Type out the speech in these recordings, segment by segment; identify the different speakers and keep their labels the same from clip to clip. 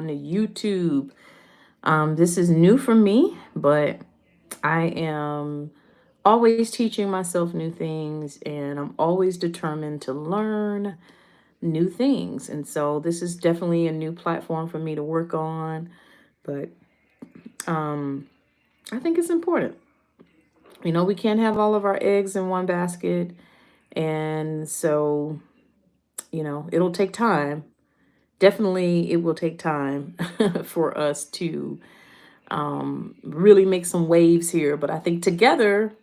Speaker 1: on YouTube. This is new for me, but I am always teaching myself new things and I'm always determined to learn new things. And so this is definitely a new platform for me to work on, but um, I think it's important. We can't have all of our eggs in one basket. And so, it'll take time. Definitely, it will take time for us to really make some waves here. But I think together,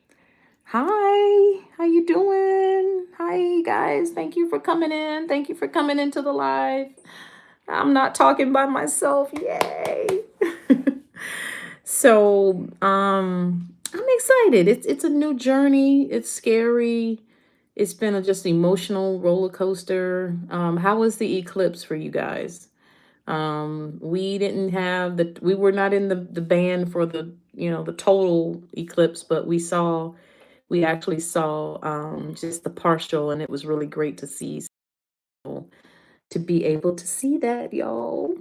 Speaker 1: hi, how you doing? Hi, guys. Thank you for coming in. Thank you for coming into the live. I'm not talking by myself. Yay. So, I'm excited. It's a new journey. It's scary. It's been a just emotional roller coaster. How was the eclipse for you guys? We didn't have we were not in the band for the total eclipse, but we actually saw just the partial, and it was really great to see. So to be able to see that, y'all.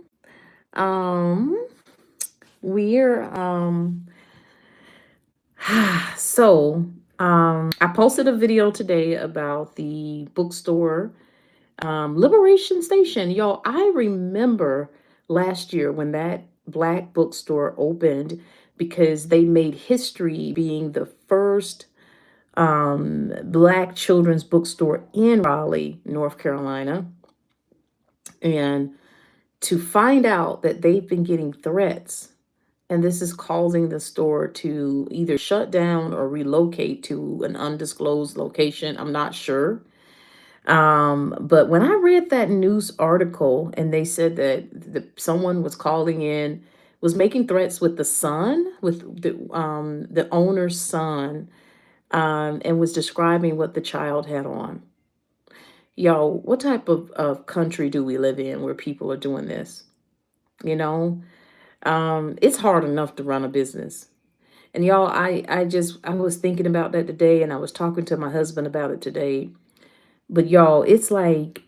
Speaker 1: Um, we're so I posted a video today about the bookstore, Liberation Station. Y'all, I remember last year when that black bookstore opened because they made history being the first black children's bookstore in Raleigh, North Carolina. And to find out that they've been getting threats, and this is causing the store to either shut down or relocate to an undisclosed location. I'm not sure. But when I read that news article and they said that someone was calling in, was making threats with the son, with the owner's son, and was describing what the child had on. Yo, what type of country do we live in where people are doing this? You know, it's hard enough to run a business. And y'all, I was thinking about that today and I was talking to my husband about it today. But y'all, it's like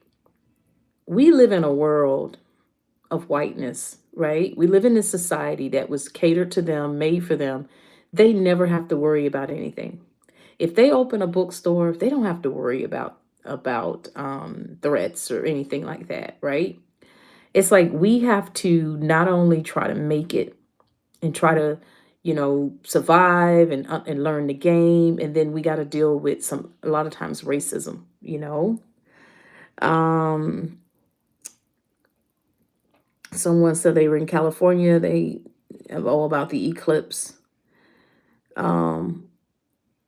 Speaker 1: we live in a world of whiteness, right? We live in this society that was catered to them, made for them. They never have to worry about anything. If they open a bookstore, they don't have to worry about threats or anything like that, right? It's like we have to not only try to make it and try to, survive and learn the game, and then we got to deal with a lot of times racism. Um, Someone said they were in California. They have all about the eclipse. Um,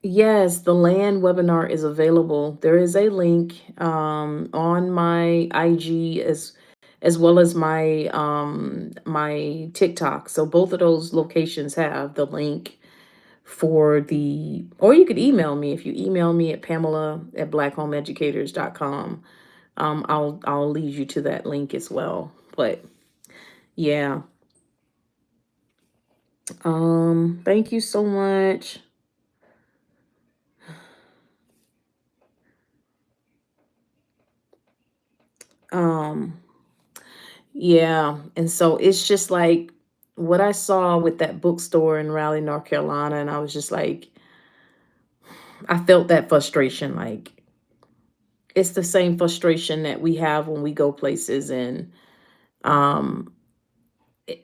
Speaker 1: yes, the land webinar is available. There is a link on my IG as well as my TikTok. So both of those locations have the link for or you could email me. If you email me at Pamela@blackhomeeducators.com, I'll lead you to that link as well. But yeah. Thank you so much. Um, yeah, and so it's just like what I saw with that bookstore in Raleigh, North Carolina, and I was just like, I felt that frustration. Like it's the same frustration that we have when we go places and um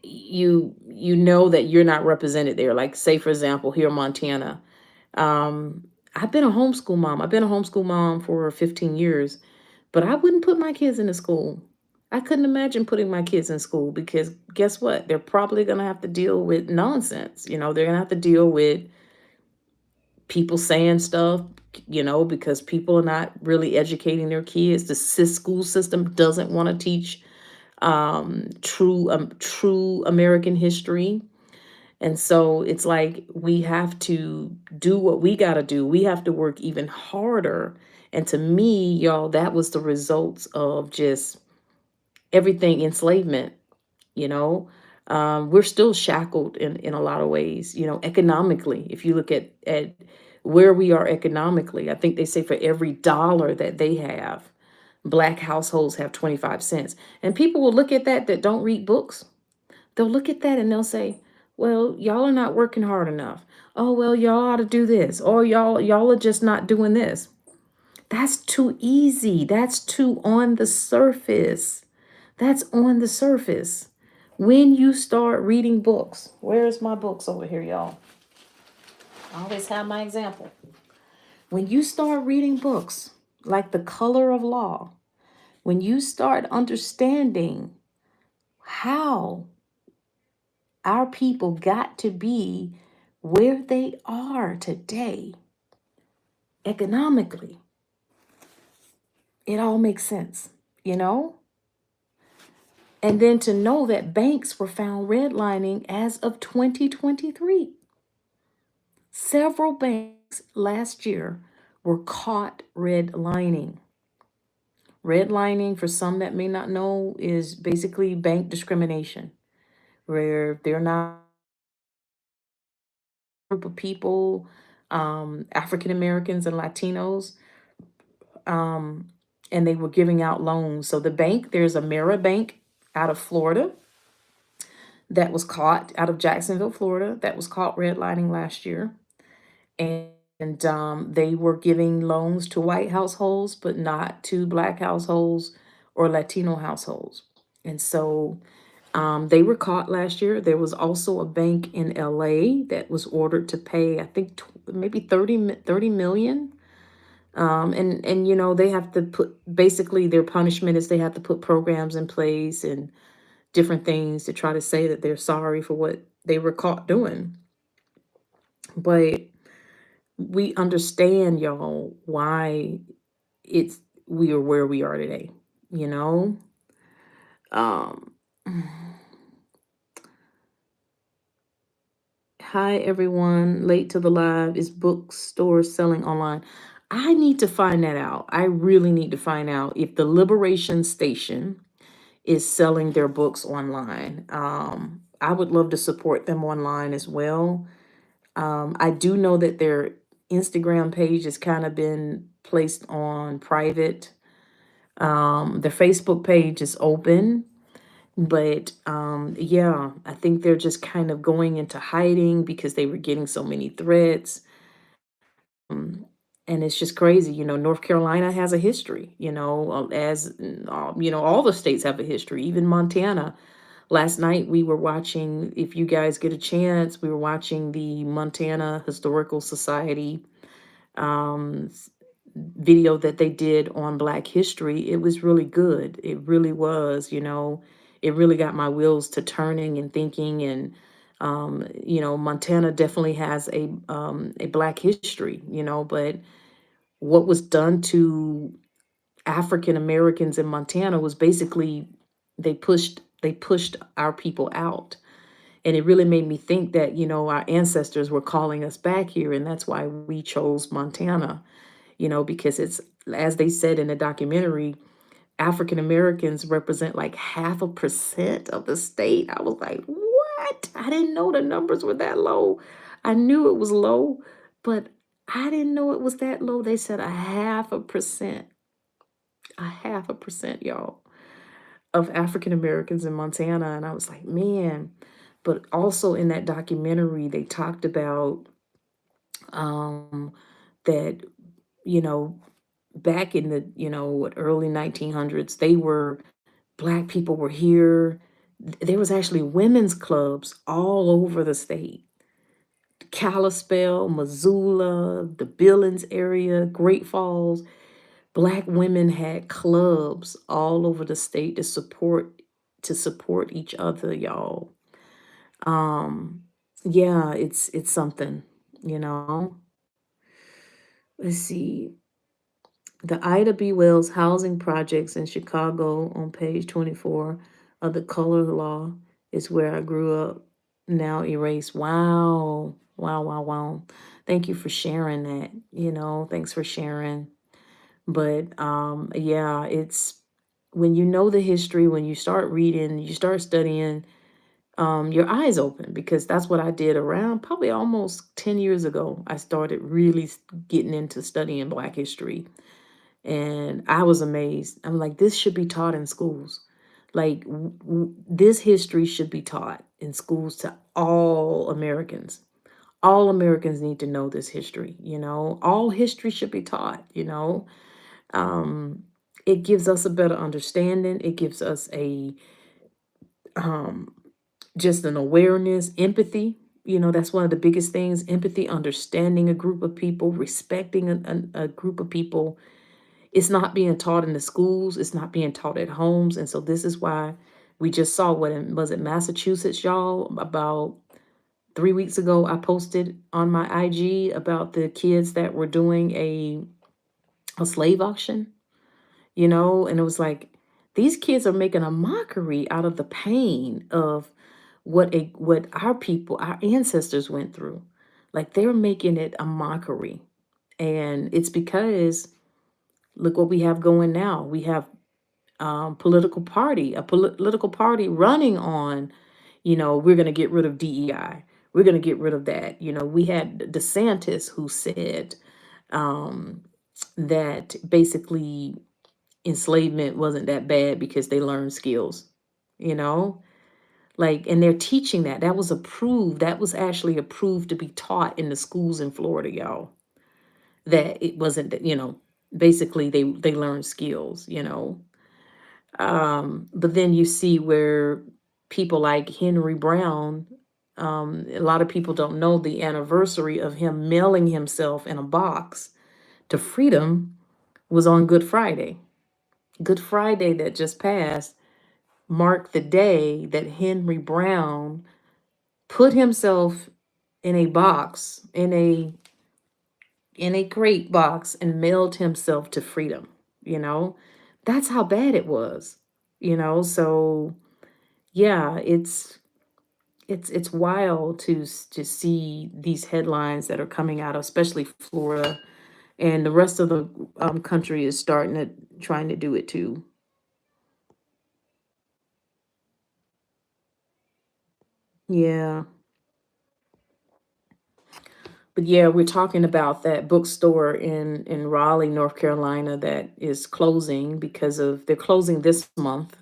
Speaker 1: you know that you're not represented there. Like say for example, here in Montana. I've been a homeschool mom. I've been a homeschool mom for 15 years, but I wouldn't put my kids into school. I couldn't imagine putting my kids in school because guess what? They're probably going to have to deal with nonsense. They're going to have to deal with people saying stuff, because people are not really educating their kids. The school system doesn't want to teach true American history. And so it's like we have to do what we got to do. We have to work even harder. And to me, y'all, that was the results of just everything enslavement, you know. We're still shackled in a lot of ways, economically. If you look at where we are economically, I think they say for every dollar that they have, Black households have 25 cents. And people will look at that don't read books. They'll look at that and they'll say, well, y'all are not working hard enough. Oh, well, y'all ought to do this. Or y'all are just not doing this. That's too easy. That's too on the surface. That's on the surface. When you start reading books, where's my books over here, y'all? I always have my example. When you start reading books like The Color of Law, when you start understanding how our people got to be where they are today, economically, it all makes sense, you know? And then to know that banks were found redlining as of 2023. Several banks last year were caught redlining. Redlining, for some that may not know, is basically bank discrimination, where they're not a group of people, African Americans and Latinos, um, and they were giving out loans. So the bank, there's a Mara Bank out of Florida that was caught, out of Jacksonville, Florida, that was caught redlining last year. And they were giving loans to white households, but not to Black households or Latino households. And so they were caught last year. There was also a bank in LA that was ordered to pay, I think, maybe 30 million. And you know, they have to put, basically their punishment is they have to put programs in place and different things to try to say that they're sorry for what they were caught doing. But we understand, y'all, why it's we are where we are today, you know? Um Hi everyone, late to the live. Is bookstores selling online? I need to find that out. I really need to find out if the Liberation Station is selling their books online. I would love to support them online as well. I do know that their Instagram page has kind of been placed on private. Their Facebook page is open, but yeah, I think they're just kind of going into hiding because they were getting so many threats. Um, and it's just crazy. You know, North Carolina has a history, you know, you know, all the states have a history, even Montana. Last night we were watching, if you guys get a chance, we were watching the Montana Historical Society um, video that they did on Black history. It was really good. It really was, you know, it really got my wheels to turning and thinking. And, you know, Montana definitely has a Black history, you know, but what was done to African Americans in Montana was basically they pushed our people out. And it really made me think that, you know, our ancestors were calling us back here. And that's why we chose Montana, you know, because it's, as they said in the documentary, African Americans represent like 0.5% of the state. I was like, what? I didn't know the numbers were that low. I knew it was low, but I didn't know it was that low. They said 0.5%, 0.5%, y'all, of African Americans in Montana. And I was like, man. But also in that documentary, they talked about um, that, you know, back in the, you know, what, early 1900s, Black people were here. There was actually women's clubs all over the state. Kalispell, Missoula, the Billings area, Great Falls. Black women had clubs all over the state to support each other, y'all. Um, yeah, it's something, you know. Let's see. The Ida B. Wells housing projects in Chicago on page 24 of the Color Law is where I grew up. Now erased. Wow. Wow, wow, wow. Thank you for sharing that. You know, thanks for sharing. But yeah, it's when you know the history, when you start reading, you start studying, your eyes open, because that's what I did around probably almost 10 years ago. I started really getting into studying Black history. And I was amazed. I'm like, this should be taught in schools. Like, this history should be taught in schools to all Americans. All Americans need to know this history, all history should be taught. um, it gives us a better understanding. It gives us a um, just an awareness, empathy. That's one of the biggest things: empathy, understanding a group of people, respecting a group of people. It's not being taught in the schools. It's not being taught at homes, and so this is why we just saw was it Massachusetts, y'all, about 3 weeks ago. I posted on my IG about the kids that were doing a slave auction, and it was like, these kids are making a mockery out of the pain of what our people, our ancestors went through. Like, they're making it a mockery. And it's because look what we have going now. We have a political party running on, we're going to get rid of DEI. We're going to get rid of that. We had DeSantis who said um, that basically enslavement wasn't that bad because they learned skills, you know? Like, and they're teaching that. That was approved. That was actually approved to be taught in the schools in Florida, y'all. That it wasn't, basically they learned skills. But then you see where people like Henry Brown, a lot of people don't know the anniversary of him mailing himself in a box to freedom was on Good Friday. Good Friday that just passed marked the day that Henry Brown put himself in a box, in a crate box, and mailed himself to freedom. You know, that's how bad it was. So yeah, it's wild to see these headlines that are coming out of, especially Florida, and the rest of the country is starting to trying to do it too. Yeah. But yeah, we're talking about that bookstore in Raleigh, North Carolina, that is closing because of they're closing this month.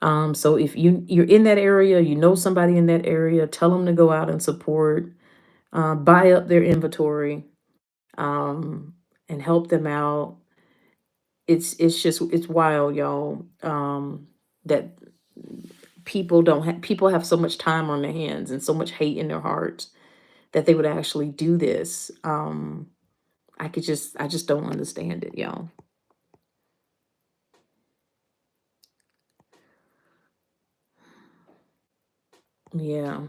Speaker 1: So if you're in that area, somebody in that area, tell them to go out and support, buy up their inventory, um, and help them out. It's wild, y'all. That people have so much time on their hands and so much hate in their hearts that they would actually do this. I just don't understand it, y'all. Yeah.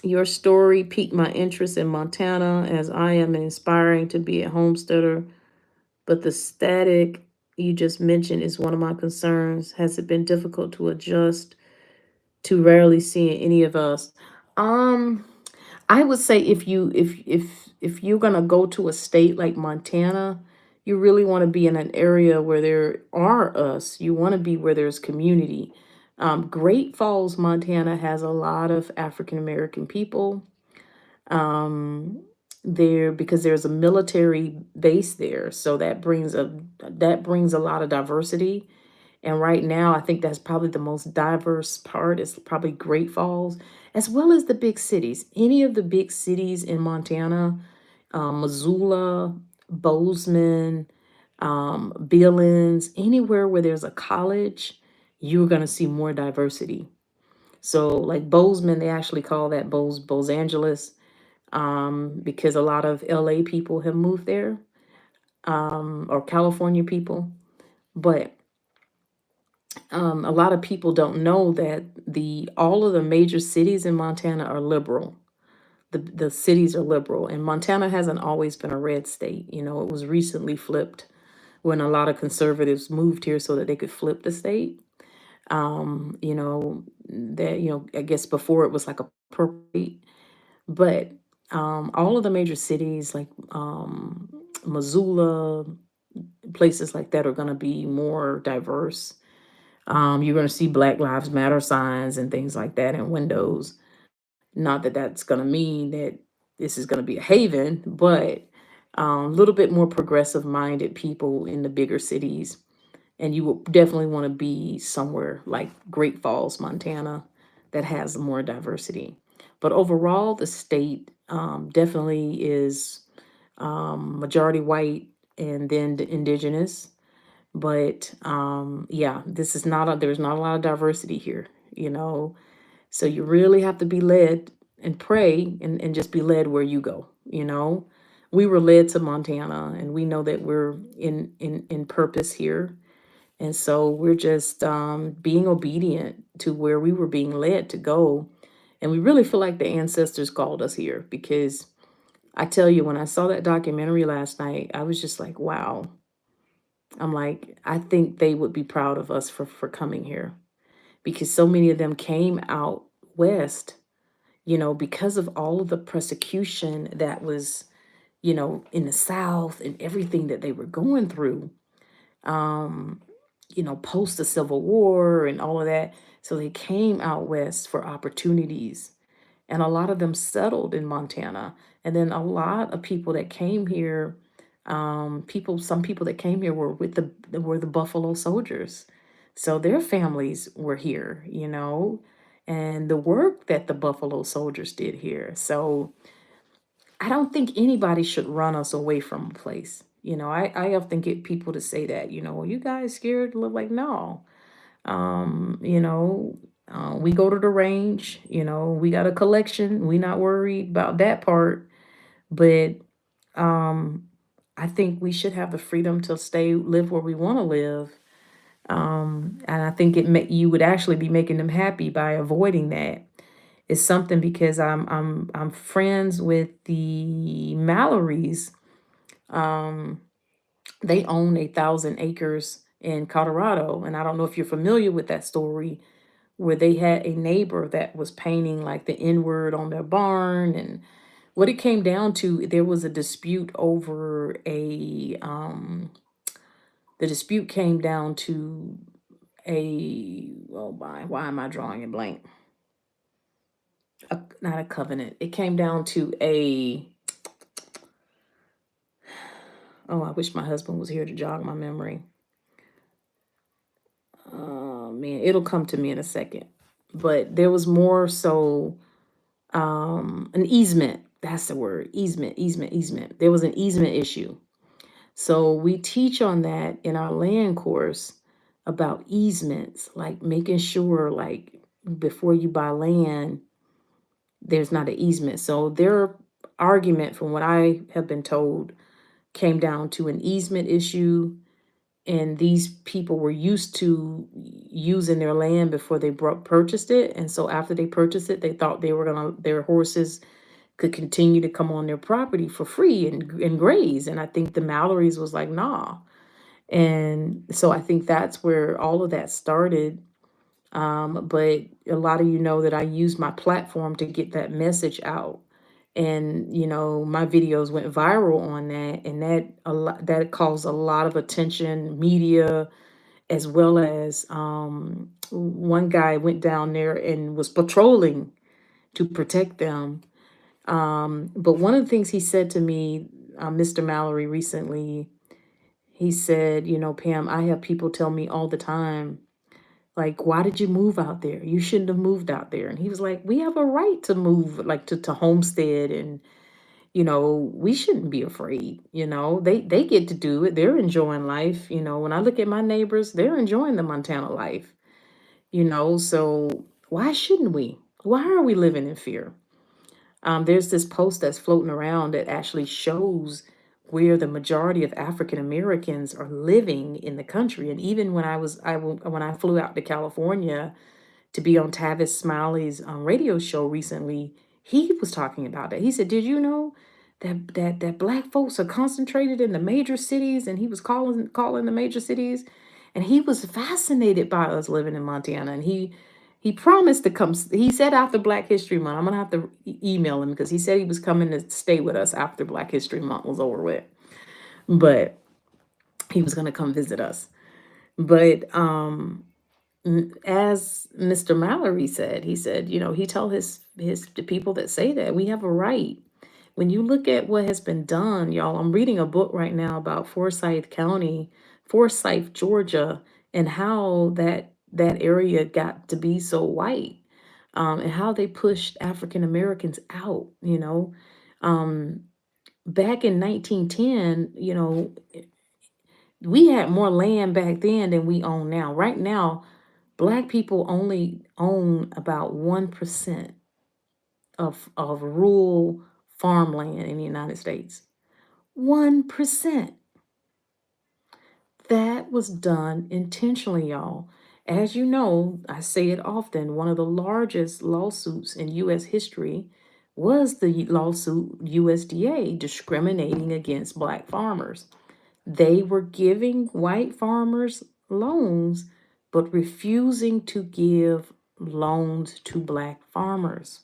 Speaker 1: Your story piqued my interest in Montana as I am inspiring to be a homesteader, but the static you just mentioned is one of my concerns. Has it been difficult to adjust to rarely seeing any of us? Um, I would say if you're gonna go to a state like Montana, you really want to be in an area where there are us. You want to be where there's community. Great Falls, Montana has a lot of African American people um, there because there's a military base there, so that brings a lot of diversity. And right now, I think that's probably the most diverse part is probably Great Falls, as well as the big cities. Any of the big cities in Montana, Missoula, Bozeman, Billings, anywhere where there's a college, you're going to see more diversity. So, like Bozeman, they actually call that Bose Angeles, because a lot of LA people have moved there, or California people. But a lot of people don't know that the all of the major cities in Montana are liberal. The cities are liberal, and Montana hasn't always been a red state. It was recently flipped when a lot of conservatives moved here so that they could flip the state. That I guess before it was like a purple state, but all of the major cities like Missoula, places like that are going to be more diverse. You're going to see Black Lives Matter signs and things like that in windows. Not that that's going to mean that this is going to be a haven, but a little bit more progressive minded people in the bigger cities. And you will definitely want to be somewhere like Great Falls, Montana, that has more diversity. But overall, the state definitely is majority white and then the indigenous. But yeah, this is not there's not a lot of diversity here, you know. So you really have to be led and pray and just be led where you go, you know. We were led to Montana and we know that we're in purpose here. And so we're just being obedient to where we were being led to go. And we really feel like the ancestors called us here because I tell you, when I saw that documentary last night, I was just like, wow. I'm like, I think they would be proud of us for coming here because so many of them came out west, you know, because of all of the persecution that was, you know, in the South and everything that they were going through, um, you know, post the Civil War and all of that. So they came out west for opportunities. And a lot of them settled in Montana. And then a lot of people that came here, some people that came here were were the Buffalo Soldiers. So their families were here, you know, and the work that the Buffalo Soldiers did here. So I don't think anybody should run us away from a place. You know, I often get people to say that, you know, well, you guys scared to live like, no. You know, we go to the range, you know, we got a collection. We not worried about that part. But um, I think we should have the freedom to live where we want to live. And I think you would actually be making them happy by avoiding that. It's something because I'm friends with the Malorys. Um, they own 1,000 acres in Colorado, and I don't know if you're familiar with that story, where they had a neighbor that was painting like the N word on their barn. And what it came down to, there was a dispute over the dispute came down to oh my, why am I drawing a blank? Not a covenant. It came down to oh, I wish my husband was here to jog my memory. Oh man, it'll come to me in a second. But there was more so an easement. That's the word. Easement. There was an easement issue. So we teach on that in our land course about easements, like making sure like before you buy land, there's not an easement. So their argument, from what I have been told, came down to an easement issue. And these people were used to using their land before they purchased it. And so after they purchased it, they thought their horses could continue to come on their property for free and graze. And I think the Mallory's was like, nah. And so I think that's where all of that started. But a lot of you know that I use my platform to get that message out. And you know, my videos went viral on that, and that caused a lot of attention, media, as well as one guy went down there and was patrolling to protect them. But one of the things he said to me, Mr. Mallory, recently, he said, you know, Pam, I have people tell me all the time, like, why did you move out there? You shouldn't have moved out there. And he was like, we have a right to move, like to homestead, and you know, we shouldn't be afraid. You know, they get to do it. They're enjoying life. You know, when I look at my neighbors, they're enjoying the Montana life. You know, so why shouldn't we? Why are we living in fear? There's this post that's floating around that actually shows where the majority of African Americans are living in the country. And even when I flew out to California to be on Tavis Smiley's radio show recently, he was talking about that. He said, "Did you know that black folks are concentrated in the major cities?" And he was calling the major cities, and he was fascinated by us living in Montana. And he promised to come. He said after Black History Month, I'm gonna have to email him because he said he was coming to stay with us after Black History Month was over with. But he was gonna come visit us. But as Mr. Mallory said, he said, you know, he told the people that say that we have a right. When you look at what has been done, y'all, I'm reading a book right now about Forsyth County, Forsyth, Georgia, and how that area got to be so white, and how they pushed African Americans out. Um, back in 1910, we had more land back then than we own now. Right now, Black people only own about 1% of rural farmland in the United States. 1%. That was done intentionally, y'all. As you know, I say it often, one of the largest lawsuits in U.S. history was the lawsuit USDA discriminating against Black farmers. They were giving white farmers loans, but refusing to give loans to Black farmers.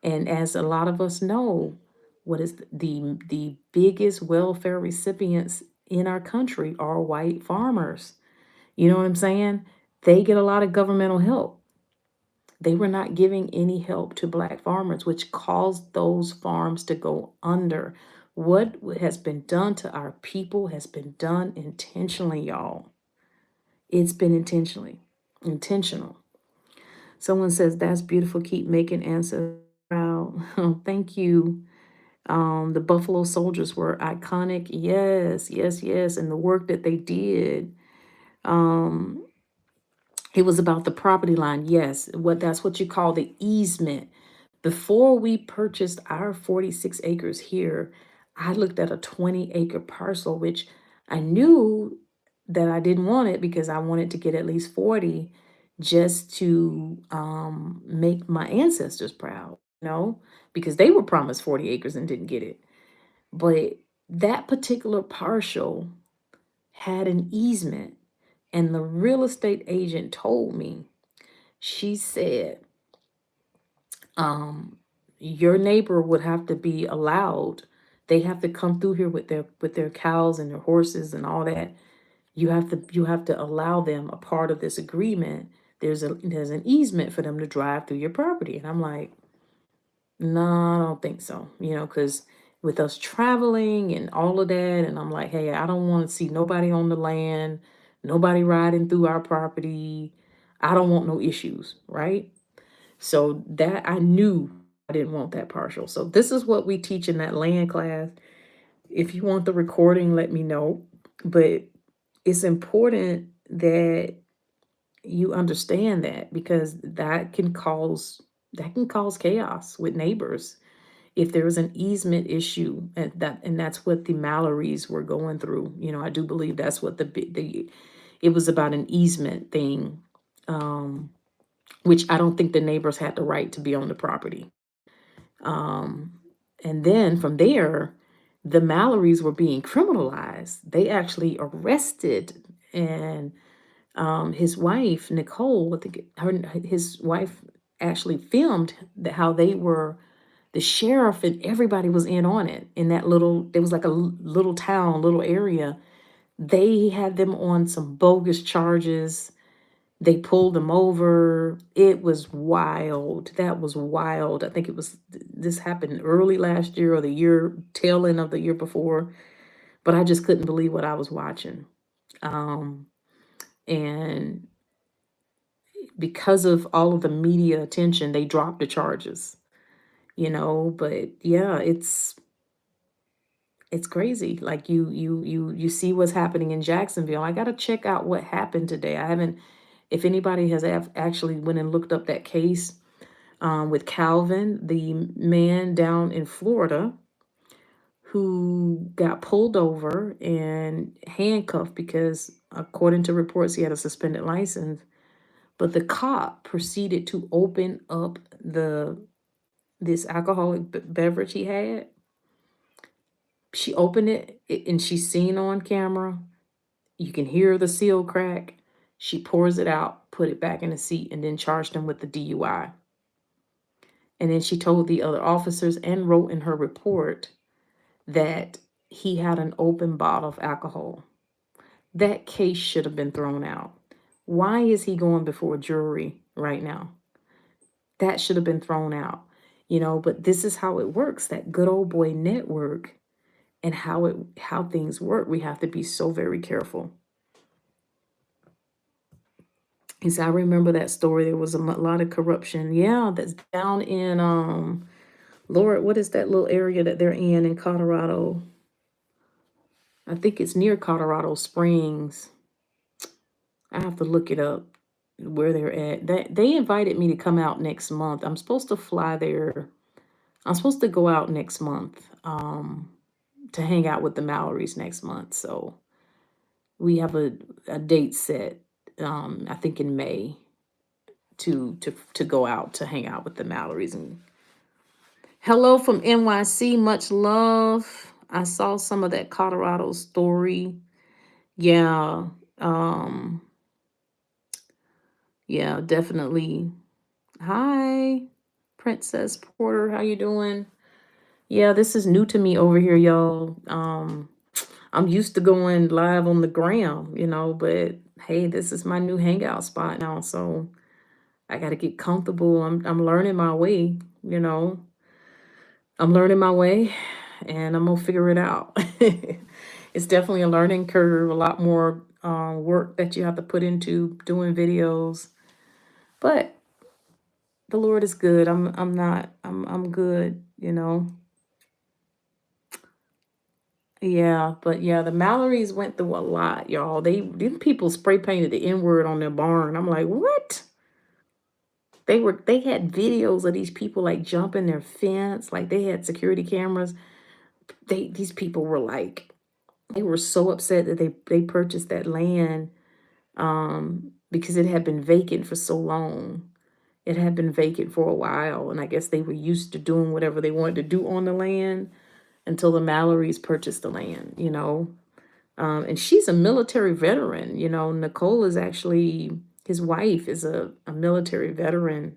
Speaker 1: And as a lot of us know, what is the biggest welfare recipients in our country are white farmers. You know what I'm saying? They get a lot of governmental help. They were not giving any help to Black farmers, which caused those farms to go under. What has been done to our people has been done intentionally, y'all. It's been intentional. Someone says, that's beautiful. Keep making ancestors proud. Thank you. The Buffalo Soldiers were iconic. Yes, yes, yes. And the work that they did. Um, it was about the property line. Yes, that's what you call the easement. Before we purchased our 46 acres here, I looked at a 20-acre parcel, which I knew that I didn't want it because I wanted to get at least 40 just to make my ancestors proud, because they were promised 40 acres and didn't get it. But that particular parcel had an easement, and the real estate agent told me, she said, your neighbor would have to be allowed. They have to come through here with their cows and their horses and all that. You have to allow them a part of this agreement. There's an easement for them to drive through your property. And I'm like, no, I don't think so. Because with us traveling and all of that, and I'm like, hey, I don't want to see nobody on the land, nobody riding through our property. I don't want no issues, right? So that I knew I didn't want that partial. So this is what we teach in that land class. If you want the recording, let me know. But it's important that you understand that, because that can cause chaos with neighbors if there is an easement issue, and that's what the Malorys were going through. I do believe that's what it was about, an easement thing, which I don't think the neighbors had the right to be on the property. Um, and then from there, the Malorys were being criminalized. They actually arrested, and his wife Nicole, his wife actually filmed how they were. The sheriff and everybody was in on it. In that there was like a little town, little area. They had them on some bogus charges. They pulled them over. It was wild. That was wild. I think this happened early last year or the tail end of the year before. But I just couldn't believe what I was watching. And because of all of the media attention, they dropped the charges. But yeah, it's crazy. Like you see what's happening in Jacksonville. I got to check out what happened today. I haven't, if anybody has actually went and looked up that case with Calvin, the man down in Florida who got pulled over and handcuffed because, according to reports, he had a suspended license. But the cop proceeded to open up this alcoholic beverage he had. She opened it, and she's seen on camera. You can hear the seal crack. She pours it out, put it back in the seat, and then charged him with the DUI. And then she told the other officers and wrote in her report that he had an open bottle of alcohol. That case should have been thrown out. Why is he going before a jury right now? That should have been thrown out. but this is how it works, that good old boy network, and how things work. We have to be so very careful. He said, I remember that story. There was a lot of corruption. Yeah, that's down in Lord, what is that little area that they're in Colorado? I think it's near Colorado Springs. I have to look it up where they're at. They invited me to come out next month. I'm supposed to fly there. I'm supposed to go out next month to hang out with the Malorys next month. So we have a date set, I think in May, to go out to hang out with the Malorys. And hello from NYC, much love. I saw some of that Colorado story. Yeah, um, yeah, definitely. Hi, Princess Porter, how you doing? Yeah, this is new to me over here, y'all. I'm used to going live on the gram, but hey, this is my new hangout spot now, so I got to get comfortable. I'm learning my way, you know. I'm learning my way, and I'm gonna figure it out. It's definitely a learning curve, a lot more work that you have to put into doing videos, but the Lord is good. I'm good, Yeah, but yeah, the Mallorys went through a lot, y'all. These people spray painted the N-word on their barn. I'm like, what? They had videos of these people like jumping their fence, like they had security cameras. These people were like, they were so upset that they purchased that land because it had been vacant for so long. It had been vacant for a while, and I guess they were used to doing whatever they wanted to do on the land until the Mallorys purchased the land. And she's a military veteran. Nicole is actually, his wife is a military veteran.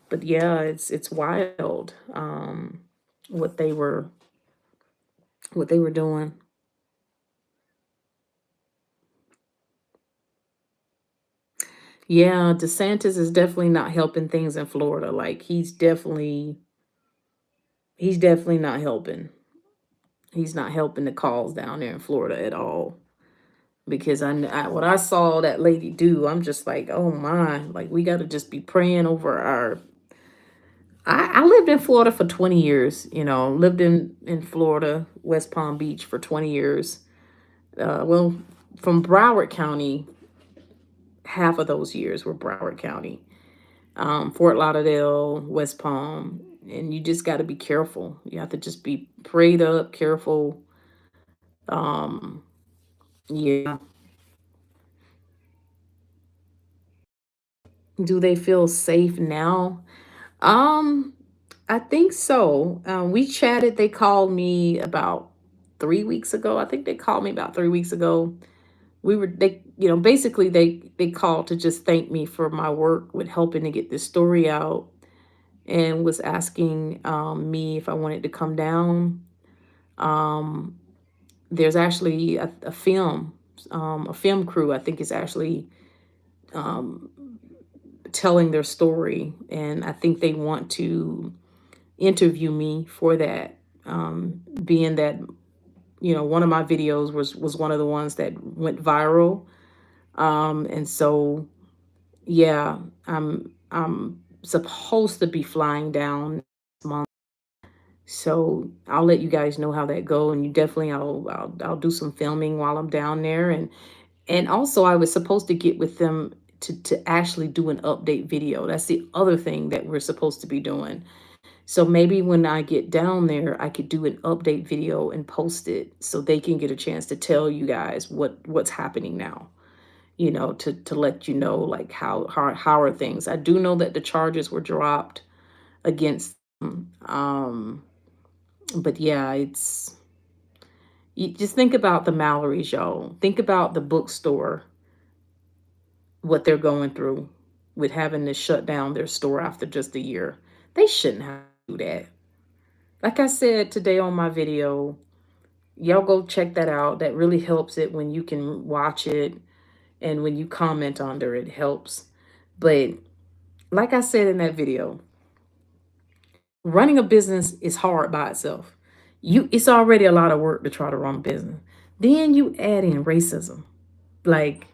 Speaker 1: But yeah, it's wild what they were what they were doing. Yeah, DeSantis is definitely not helping things in Florida. Like he's definitely not helping. He's not helping the cause down there in Florida at all. Because what I saw that lady do, I'm just like, oh my, like we got to just be praying over our. I lived in Florida for 20 years, lived in Florida, West Palm Beach for 20 years. Well, from Broward County, half of those years were Broward County, Fort Lauderdale, West Palm. And you just got to be careful. You have to just be prayed up, careful. Um, yeah. Do they feel safe now? Um, I think so. We chatted. They called me about 3 weeks ago. I think they called me about 3 weeks ago. Basically they called to just thank me for my work with helping to get this story out, and was asking me if I wanted to come down. Um, there's actually a film crew, I think, is actually um, telling their story, and I think they want to interview me for that. Being that one of my videos was one of the ones that went viral, and so yeah, I'm supposed to be flying down next month, so I'll let you guys know how that go, and you definitely I'll do some filming while I'm down there, and also I was supposed to get with them to actually do an update video. That's the other thing that we're supposed to be doing. So maybe when I get down there, I could do an update video and post it so they can get a chance to tell you guys what's happening now. To let you know like how are things. I do know that the charges were dropped against them. But yeah, you just think about the Mallorys, y'all. Think about the bookstore, what they're going through with having to shut down their store after just a year. They shouldn't have to do that. Like I said today on my video, y'all go check that out. That really helps it when you can watch it, and when you comment under it helps. But like I said in that video, Running a business is hard by itself. It's already a lot of work to try to run a business. Then you add in racism. Like,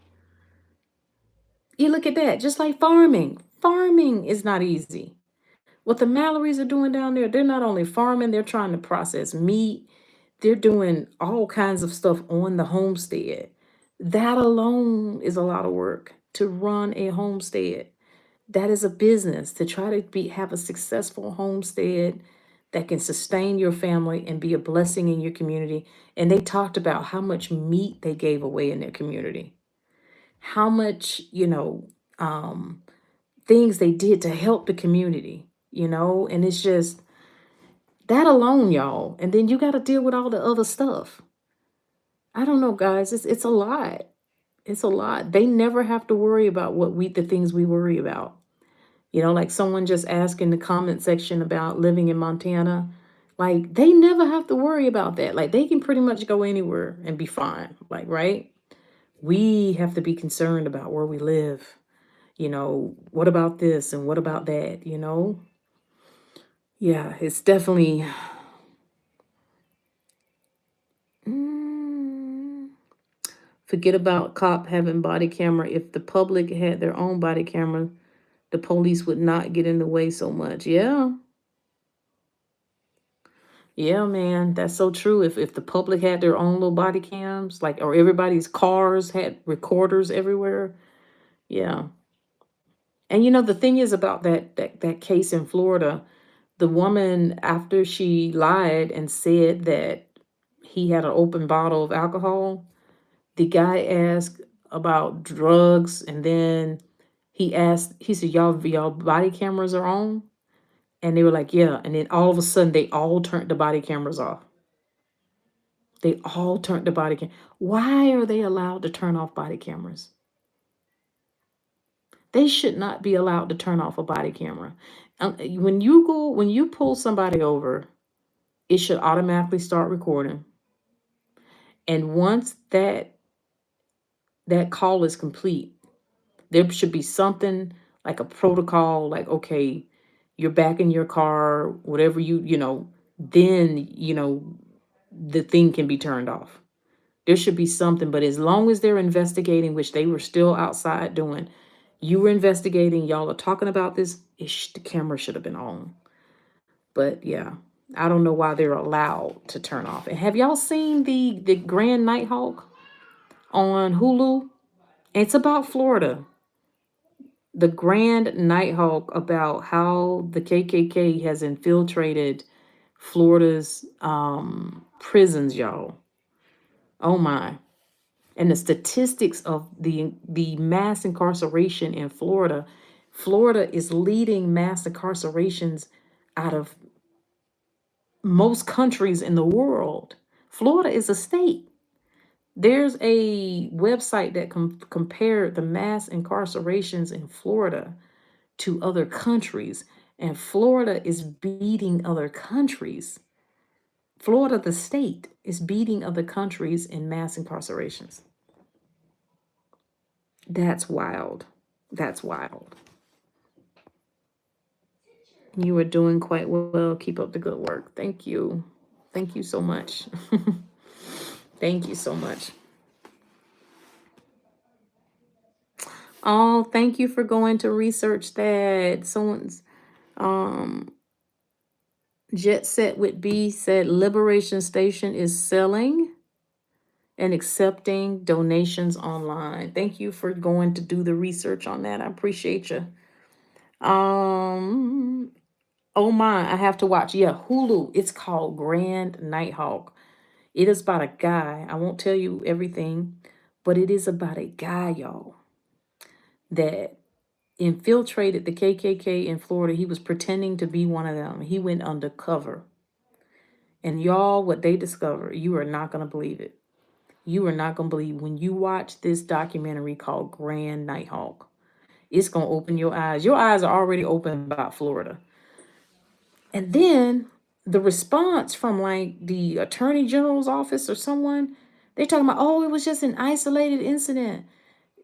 Speaker 1: you look at that, just like farming. Farming is not easy. What the Malorys are doing down there, they're not only farming, they're trying to process meat. They're doing all kinds of stuff on the homestead. That alone is a lot of work to run a homestead. That is a business to try to have a successful homestead that can sustain your family and be a blessing in your community. And they talked about how much meat they gave away in their community, how much, things they did to help the community, and it's just that alone, y'all. And then you got to deal with all the other stuff. I don't know, guys. It's a lot. It's a lot. They never have to worry about the things we worry about. Like someone just asked in the comment section about living in Montana. Like, they never have to worry about that. Like, they can pretty much go anywhere and be fine. Like, right? We have to be concerned about where we live. What about this and what about that? Yeah, it's definitely. Mm, Forget about cop having body camera. If the public had their own body camera, the police would not get in the way so much. Yeah. Yeah, man, that's so true. If the public had their own little body cams, like, or everybody's cars had recorders everywhere, yeah. And the thing is about that case in Florida, the woman, after she lied and said that he had an open bottle of alcohol, the guy asked about drugs, and then he said, y'all body cameras are on? And they were like, yeah. And then all of a sudden they all turned the body cameras off. They all turned the body cam. Why are they allowed to turn off body cameras? They should not be allowed to turn off a body camera. When you pull somebody over, it should automatically start recording. And once that call is complete, there should be something like a protocol, like, okay, you're back in your car, whatever then the thing can be turned off. There should be something, but as long as they're investigating, which they were still outside doing, you were investigating, y'all are talking about this, the camera should have been on. But yeah, I don't know why they're allowed to turn off. And have y'all seen the Grand Nighthawk on Hulu? It's about Florida. The Grand Nighthawk, about how the KKK has infiltrated Florida's prisons, y'all. Oh my. And the statistics of the mass incarceration in Florida. Florida is leading mass incarcerations out of most countries in the world. Florida is a state. There's a website that compared the mass incarcerations in Florida to other countries, and Florida is beating other countries. Florida, the state, is beating other countries in mass incarcerations. That's wild. That's wild. You are doing quite well. Keep up the good work. Thank you. Thank you so much. Thank you so much. Oh, thank you for going to research that. Someone's Jet Set with B said Liberation Station is selling and accepting donations online. Thank you for going to do the research on that. I appreciate you. Oh my, I have to watch. Yeah, Hulu. It's called Grand Nighthawk. It is about a guy. I won't tell you everything, but it is about a guy, y'all, that infiltrated the KKK in Florida. He was pretending to be one of them. He went undercover. And y'all, what they discovered, you are not going to believe it. You are not going to believe when you watch this documentary called Grand Nighthawk. It's going to open your eyes. Your eyes are already open about Florida. And then the response from like the Attorney General's office or someone, they're talking about, oh, it was just an isolated incident.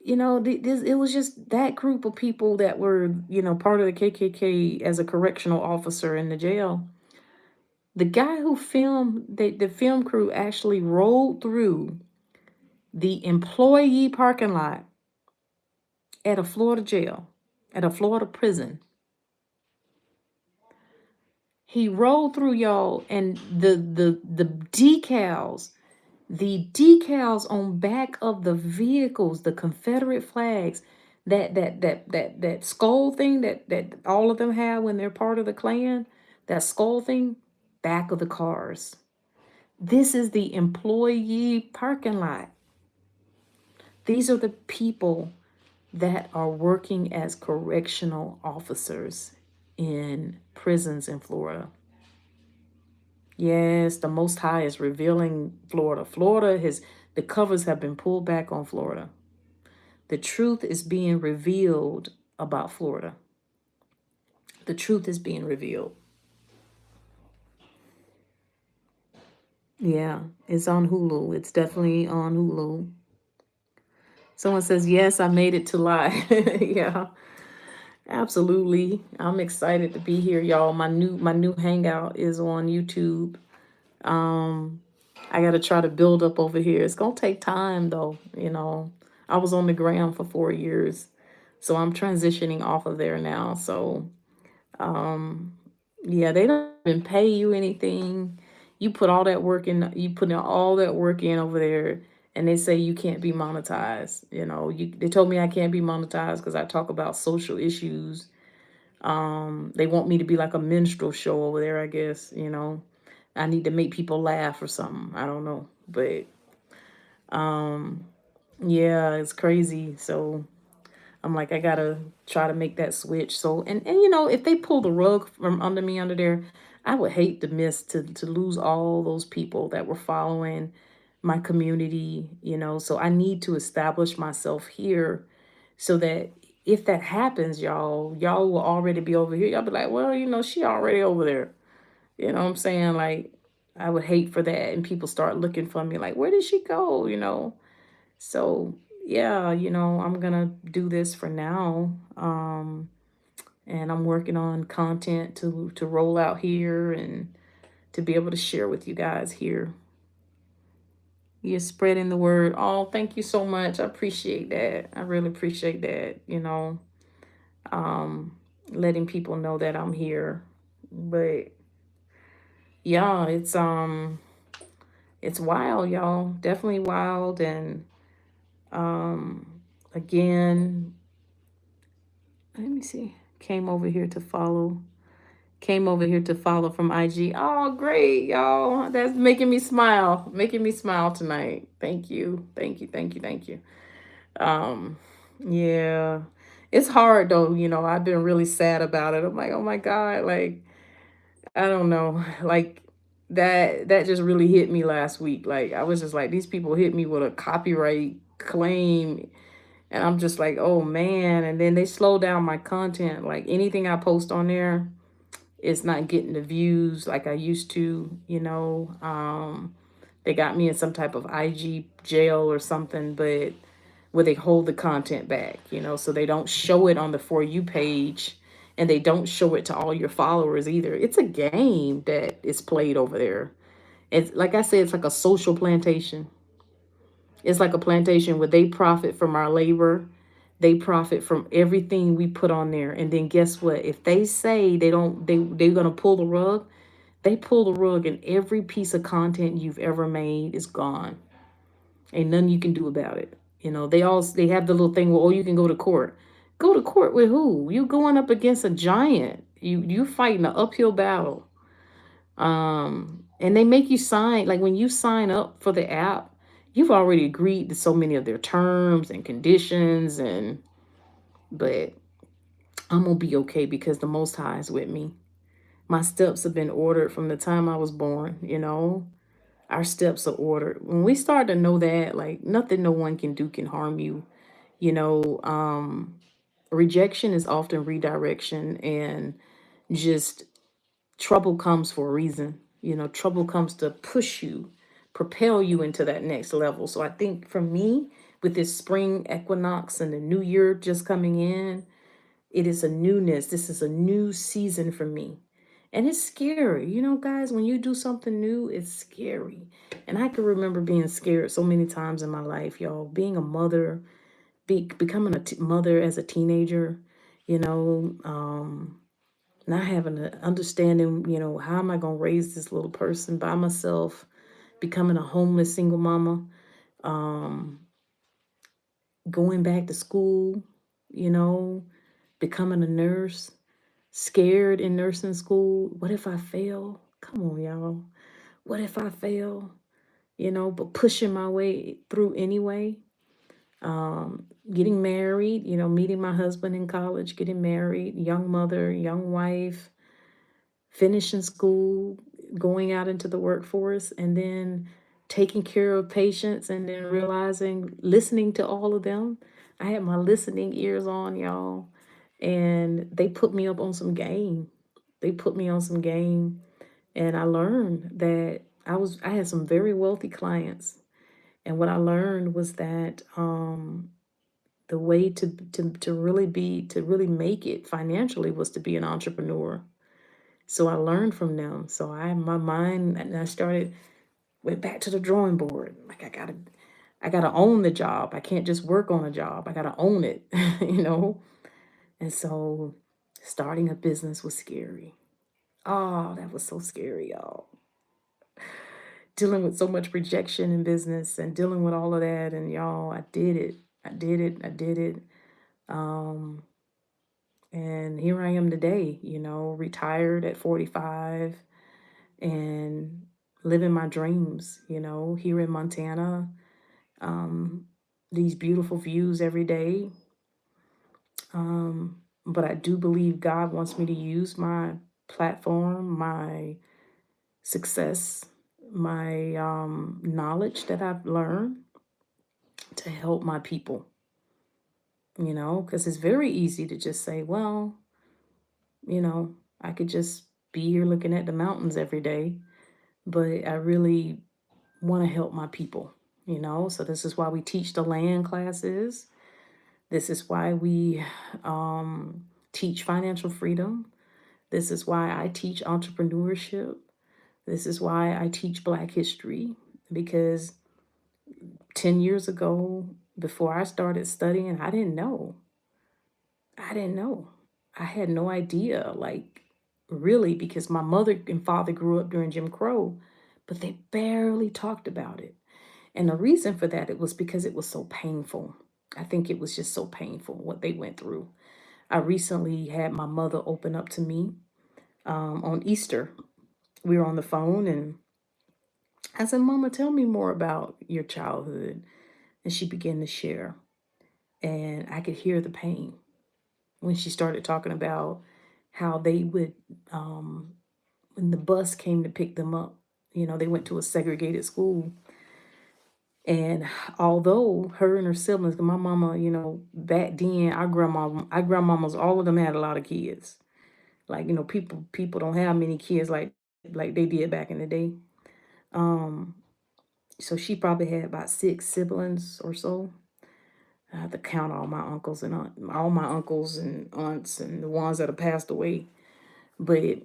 Speaker 1: it was just that group of people that were, part of the KKK as a correctional officer in the jail. The guy who filmed, the film crew actually rolled through the employee parking lot at a Florida jail, at a Florida prison. He rolled through, y'all, and the decals on back of the vehicles, the Confederate flags, that skull thing that all of them have when they're part of the Klan, that skull thing, back of the cars. This is the employee parking lot. These are the people that are working as correctional officers in prisons in Florida. Yes, the Most High is revealing Florida. The covers have been pulled back on Florida. The truth is being revealed about Florida. The truth is being revealed. Yeah, it's on Hulu. It's definitely on Hulu. Someone says, yes, I made it to live. Yeah, absolutely. I'm excited to be here, y'all. My new hangout is on YouTube. I got to try to build up over here. It's going to take time though. I was on the ground for 4 years, so I'm transitioning off of there now. So, yeah, they don't even pay you anything. You put all that work in, you put in all that work in over there, and they say you can't be monetized. They told me I can't be monetized because I talk about social issues. They want me to be like a minstrel show over there, I guess. I need to make people laugh or something. I don't know. But yeah, it's crazy. So I'm like, I gotta try to make that switch. So and if they pull the rug from under me under there, I would hate to miss to lose all those people that were following my community, So I need to establish myself here so that if that happens, y'all will already be over here. Y'all be like, well, she already over there. You know what I'm saying? Like, I would hate for that. And people start looking for me like, where did she go? So yeah, I'm gonna do this for now. And I'm working on content to roll out here and to be able to share with you guys here. You're spreading the word. Oh, thank you so much. I appreciate that. I really appreciate that, letting people know that I'm here. But yeah, it's wild, y'all. Definitely wild. And again, let me see. Came over here to follow from IG. Oh, great, y'all. That's making me smile. Making me smile tonight. Thank you. Thank you. Thank you. Thank you. Um, yeah. It's hard though, I've been really sad about it. I'm like, oh my God, like, I don't know. Like that just really hit me last week. Like I was just like, these people hit me with a copyright claim. And I'm just like, oh man. And then they slow down my content. Like anything I post on there, it's not getting the views like I used to. They got me in some type of IG jail or something, but where they hold the content back, so they don't show it on the For You page and they don't show it to all your followers either. It's a game that is played over there. It's like I said, it's like a social plantation. It's like a plantation where they profit from our labor. They profit from everything we put on there. And then guess what? If they say they're gonna pull the rug, they pull the rug and every piece of content you've ever made is gone. Ain't nothing you can do about it. They have the little thing where, oh, you can go to court. Go to court with who? You going up against a giant. You fighting an uphill battle. And they make you sign, like when you sign up for the app, you've already agreed to so many of their terms and conditions, but I'm gonna be okay because the Most High is with me. My steps have been ordered from the time I was born. Our steps are ordered. When we start to know that, like nothing no one can do can harm you. you know um Rejection is often redirection, and just trouble comes for a reason. Trouble comes to push you, propel you into that next level. So I think for me, with this spring equinox and the new year just coming in, it is a newness. This is a new season for me. And it's scary. You know, guys, when you do something new, it's scary. And I can remember being scared so many times in my life, y'all. Being a mother, becoming a mother as a teenager, you know, not having an understanding, you know, how am I going to raise this little person by myself, becoming a homeless single mama, um, going back to school, you know, becoming a nurse, scared in nursing school. What if I fail? Come on, y'all. What if I fail? You know, but pushing my way through anyway. Getting married, you know, meeting my husband in college, getting married, young mother, young wife, finishing school, going out into the workforce, and then taking care of patients, and then realizing, listening to all of them. I had my listening ears on, y'all, and they put me up on some game. They put me on some game, and I learned that I had some very wealthy clients, and what I learned was that the way to really make it financially was to be an entrepreneur. So I learned from them. So I my mind, and I went back to the drawing board. Like I gotta own the job. I can't just work on a job. I gotta own it, you know? And so starting a business was scary. Oh, that was so scary, y'all. Dealing with so much rejection in business and dealing with all of that. And y'all, I did it. I did it. I did it. Um, and here I am today, you know, retired at 45 and living my dreams, you know, here in Montana. Um, these beautiful views every day. But I do believe God wants me to use my platform, my success, my knowledge that I've learned to help my people, you know, because it's very easy to just say, well, you know, I could just be here looking at the mountains every day, but I really want to help my people, you know. So this is why we teach the land classes. This is why we teach financial freedom. This is why I teach entrepreneurship. This is why I teach Black history, because 10 years ago, before I started studying, I didn't know. I didn't know. I had no idea, like, really, because my mother and father grew up during Jim Crow, but they barely talked about it. And the reason for that, it was because it was so painful. I think it was just so painful what they went through. I recently had my mother open up to me on Easter. We were on the phone, and I said, Mama, tell me more about your childhood. And she began to share. And I could hear the pain when she started talking about how they would, um, when the bus came to pick them up, you know, they went to a segregated school. And although her and her siblings, my mama, you know, back then, our grandmamas, all of them had a lot of kids. Like, you know, people don't have many kids like they did back in the day. Um, so she probably had about 6 siblings or so. I have to count all my uncles and aunts and the ones that have passed away. But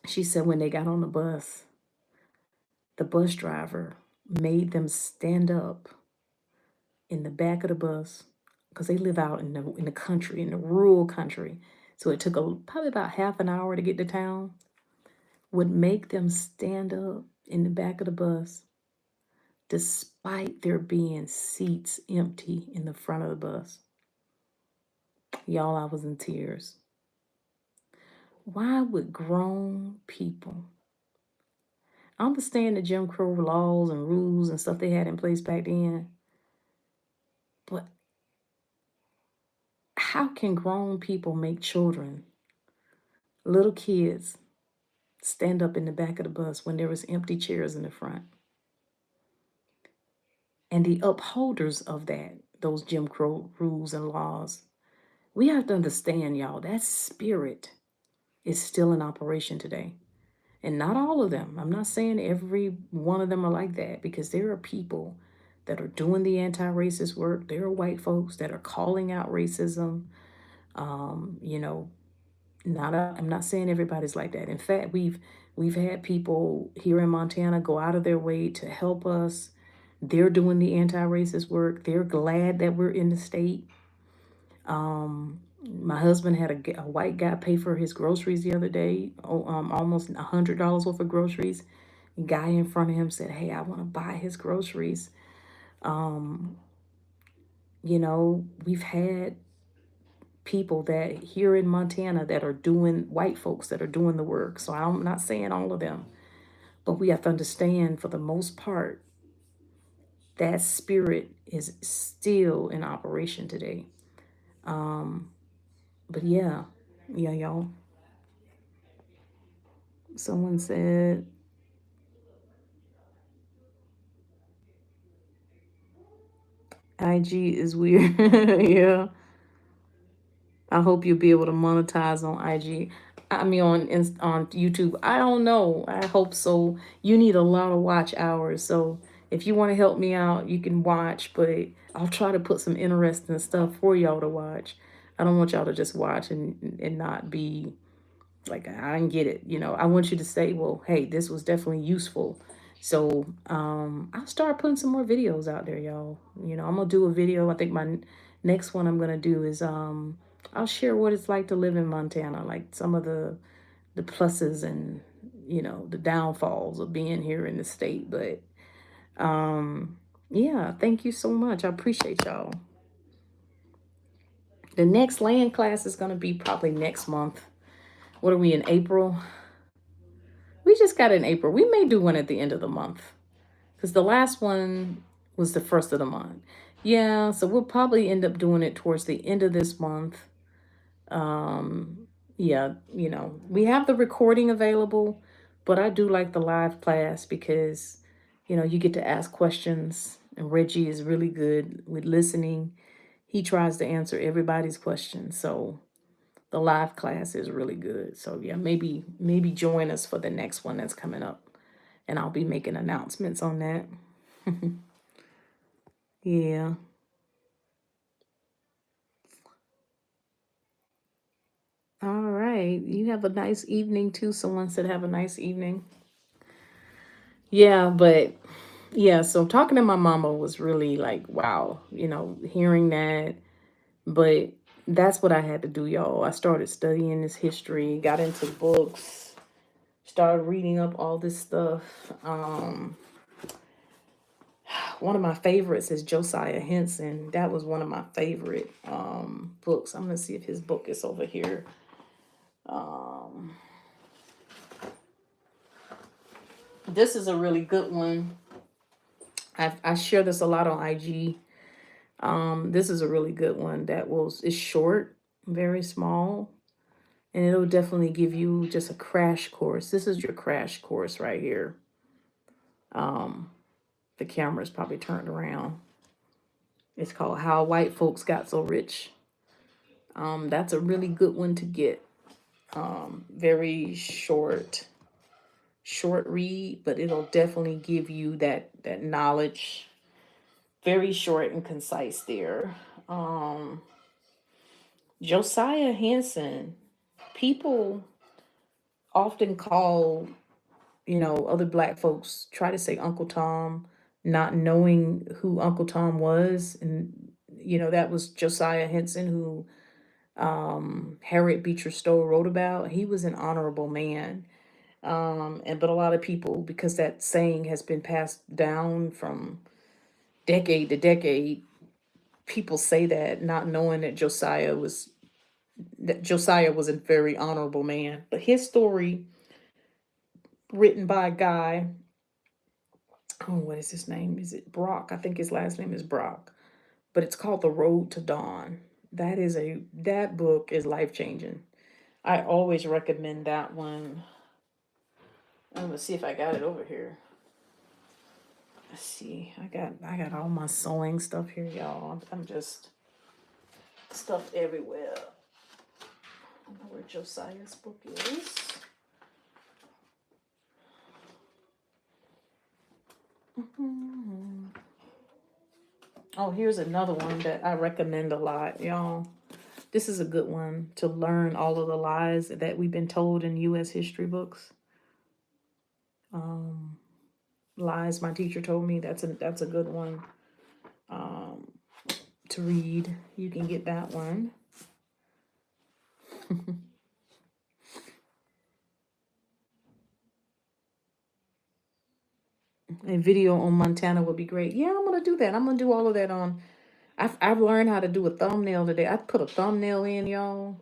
Speaker 1: she said when they got on the bus driver made them stand up in the back of the bus because they live out in the country, in the rural country. So it took probably about half an hour to get to town. Would make them stand up in the back of the bus despite there being seats empty in the front of the bus. Y'all, I was in tears. Why would grown people, I understand the Jim Crow laws and rules and stuff they had in place back then, but how can grown people make children, little kids, stand up in the back of the bus when there was empty chairs in the front? And the upholders of those Jim Crow rules and laws, we have to understand, y'all, that spirit is still in operation today. And not all of them. I'm not saying every one of them are like that, because there are people that are doing the anti-racist work. There are white folks that are calling out racism. You know, I'm not saying everybody's like that. In fact, we've had people here in Montana go out of their way to help us. They're doing the anti-racist work. They're glad that we're in the state. My husband had a white guy pay for his groceries the other day, almost $100 worth of groceries. The guy in front of him said, "Hey, I want to buy his groceries." Um, you know, we've had people that here in Montana that are doing, white folks that are doing the work. So I'm not saying all of them, but we have to understand for the most part, that spirit is still in operation today. Um, but yeah, y'all. Someone said, IG is weird. Yeah. I hope you'll be able to monetize on IG. I mean, on YouTube. I don't know. I hope so. You need a lot of watch hours. So if you want to help me out, you can watch, but I'll try to put some interesting stuff for y'all to watch. I don't want y'all to just watch and not be like, I didn't get it. You know, I want you to say, well, hey, this was definitely useful. So I'll start putting some more videos out there, y'all. You know, I'm gonna do a video. I think my next one I'm gonna do is I'll share what it's like to live in Montana, like some of the pluses and, you know, the downfalls of being here in the state. But yeah, thank you so much. I appreciate y'all. The next land class is gonna be probably next month. What are we in April? We just got in April. We may do one at the end of the month because the last one was the first of the month. Yeah, so we'll probably end up doing it towards the end of this month. Yeah, you know, we have the recording available, but I do like the live class because, you know, you get to ask questions, and Reggie is really good with listening. He tries to answer everybody's questions. So the live class is really good. So yeah, maybe join us for the next one that's coming up, and I'll be making announcements on that. Yeah. All right. You have a nice evening too. Someone said have a nice evening. Yeah, but yeah, so talking to my mama was really like, wow, you know, hearing that. But that's what I had to do, y'all. I started studying this history, got into books, started reading up all this stuff. One of my favorites is Josiah Henson. That was one of my favorite books. I'm gonna see if his book is over here. Um, this is a really good one. I share this a lot on IG. This is a really good one that is short, very small, and it'll definitely give you just a crash course. This is your crash course right here. Um, the camera's probably turned around. It's called How White Folks Got So Rich. That's a really good one to get. Very short read, but it'll definitely give you that knowledge. Very short and concise there. Um, Josiah Henson. People often call, you know, other black folks try to say Uncle Tom, not knowing who Uncle Tom was. And, you know, that was Josiah Henson, who Harriet Beecher Stowe wrote about. He was an honorable man. But a lot of people, because that saying has been passed down from decade to decade, people say that not knowing that Josiah was a very honorable man. But his story, written by a guy, oh, what is his name? Is it Brock? I think his last name is Brock. But it's called The Road to Dawn. That book is life changing. I always recommend that one. I'm gonna see if I got it over here. Let's see. I got all my sewing stuff here, y'all. I'm just stuff everywhere. I don't know where Josiah's book is. Oh, here's another one that I recommend a lot, y'all. This is a good one to learn all of the lies that we've been told in U.S. history books. Um, Lies my teacher told me. That's a good one um, to read. You can get that one. A video on Montana would be great. Yeah, I'm gonna do that. I'm gonna do all of that on. I've learned how to do a thumbnail today. I put a thumbnail in, y'all.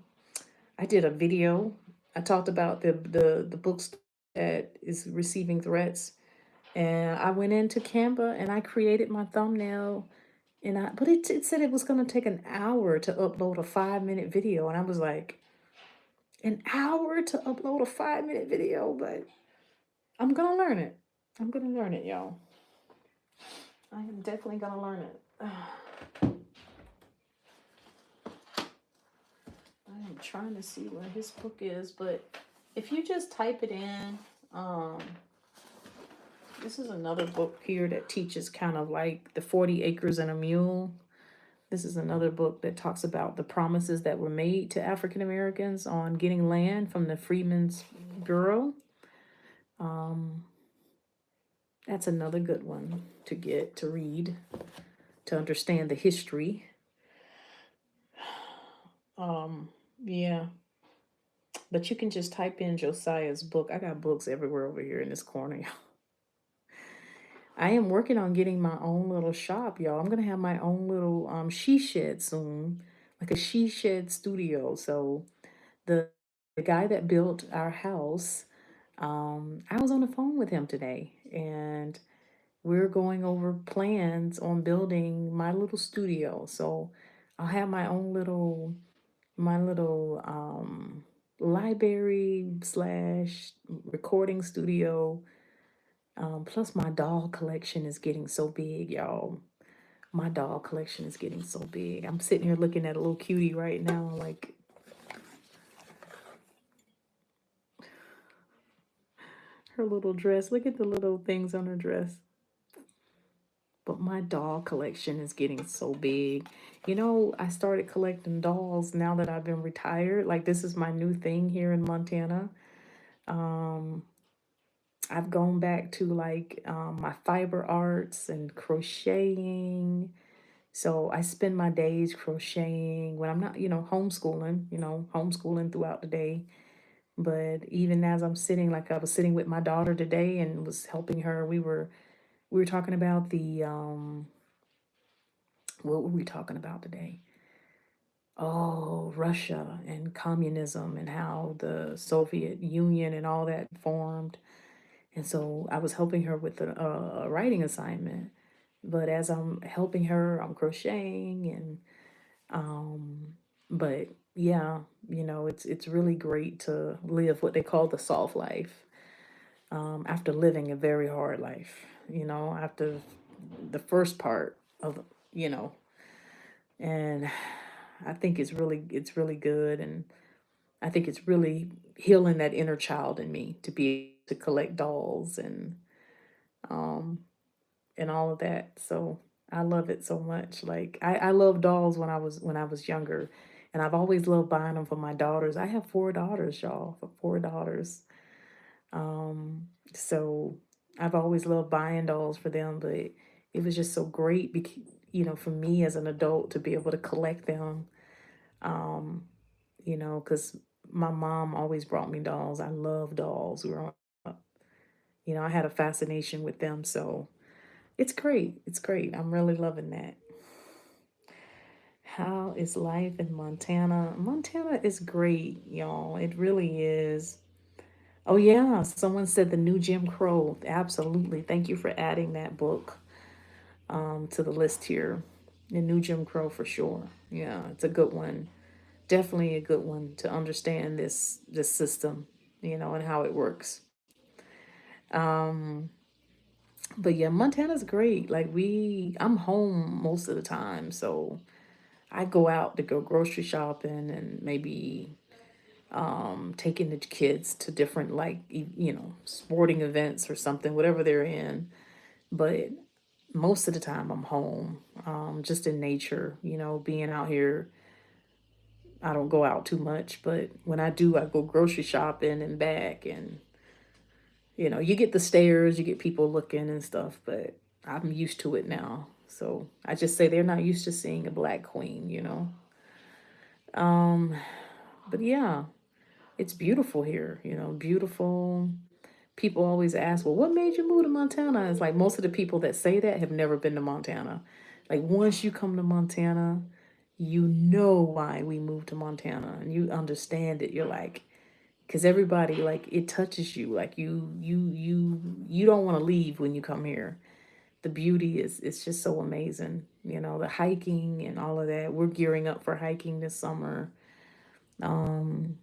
Speaker 1: I did a video. I talked about the books that is receiving threats, and I went into Canva and I created my thumbnail. And but it said it was gonna take an hour to upload a 5 minute video, and I was like, an hour to upload a 5 minute video, but I'm gonna learn it. I'm gonna learn it, y'all. I am definitely gonna learn it. I am trying to see where his book is, but if you just type it in, um, this is another book here that teaches kind of like the 40 acres and a mule. This is another book that talks about the promises that were made to African Americans on getting land from the Freedmen's Bureau. Um, that's another good one to get to read to understand the history. Um, yeah, but you can just type in Josiah's book. I got books everywhere over here in this corner. I am working on getting my own little shop, y'all. I'm gonna have my own little she shed soon, like a she shed studio. So the the guy that built our house, I was on the phone with him today, and we're going over plans on building my little studio. So I'll have my little library slash recording studio. Plus my doll collection is getting so big, y'all. My doll collection is getting so big. I'm sitting here looking at a little cutie right now, like her little dress. Look at the little things on her dress. But my doll collection is getting so big. You know, I started collecting dolls now that I've been retired. Like this is my new thing here in Montana. Um, I've gone back to like my fiber arts and crocheting. So I spend my days crocheting when I'm not, homeschooling throughout the day. But even as I'm sitting, like I was sitting with my daughter today and was helping her, we were talking about the what were we talking about today? Oh, Russia and communism and how the Soviet Union and all that formed. And so I was helping her with a writing assignment. But as I'm helping her, I'm crocheting and but yeah, it's really great to live what they call the soft life after living a very hard life. After the first part of you know and I think it's really good, and I think it's really healing that inner child in me to be able to collect dolls um and all of that. So I love it so much. Like I love dolls when I was younger, and I've always loved buying them for my daughters. I have four daughters, y'all, for four daughters. So I've always loved buying dolls for them, but it was just so great for me as an adult to be able to collect them. Um, because my mom always brought me dolls. I love dolls growing up. I had a fascination with them, so it's great. It's great. I'm really loving that. How is life in Montana? Montana is great, y'all. It really is. Oh, yeah. Someone said the new Jim Crow. Absolutely. Thank you for adding that book to the list here. The new Jim Crow for sure. Yeah, it's a good one. Definitely a good one to understand this system, and how it works. Um, but yeah, Montana's great. Like I'm home most of the time, so I go out to go grocery shopping and maybe taking the kids to different like sporting events or something, whatever they're in. But most of the time I'm home, just in nature, being out here. I don't go out too much, but when I do, I go grocery shopping and back. And, you get the stares, you get people looking and stuff, but I'm used to it now. So I just say they're not used to seeing a black queen. Um, but yeah, it's beautiful here, beautiful. People always ask, well, what made you move to Montana? It's like most of the people that say that have never been to Montana. Like once you come to Montana, you know why we moved to Montana and you understand it. You're like, because everybody, like, it touches you. Like you don't want to leave when you come here. The beauty is, it's just so amazing. The hiking and all of that. We're gearing up for hiking this summer. Um,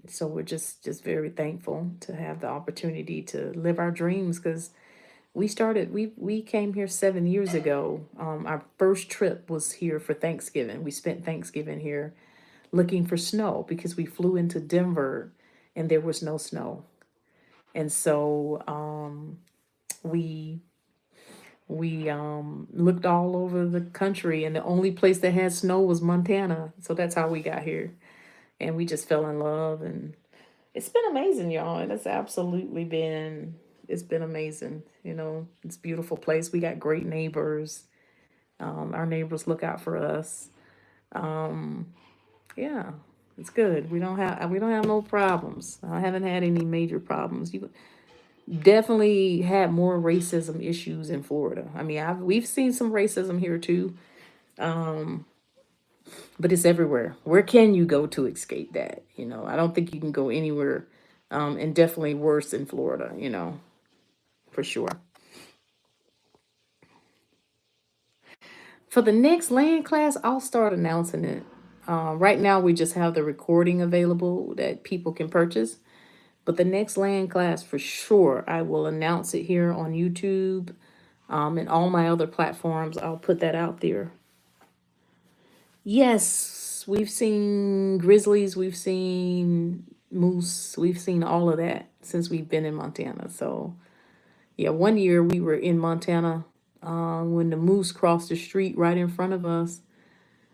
Speaker 1: so we're just very thankful to have the opportunity to live our dreams, because we came here 7 years ago. Our first trip was here for Thanksgiving. We spent Thanksgiving here looking for snow because we flew into Denver and there was no snow. And so we looked all over the country, and the only place that had snow was Montana. So that's how we got here, and we just fell in love. And it's been amazing, y'all. It's been amazing. It's a beautiful place. We got great neighbors. Our neighbors look out for us. Um, yeah, it's good. We don't have no problems. I haven't had any major problems. You definitely had more racism issues in Florida. I mean, we've seen some racism here too, but it's everywhere. Where can you go to escape that? I don't think you can go anywhere, and definitely worse in Florida. For sure. For the next land class, I'll start announcing it. Right now, we just have the recording available that people can purchase. But the next land class, for sure, I will announce it here on YouTube, and all my other platforms. I'll put that out there. Yes, we've seen grizzlies, we've seen moose, we've seen all of that since we've been in Montana. So, yeah, one year we were in Montana, when the moose crossed the street right in front of us.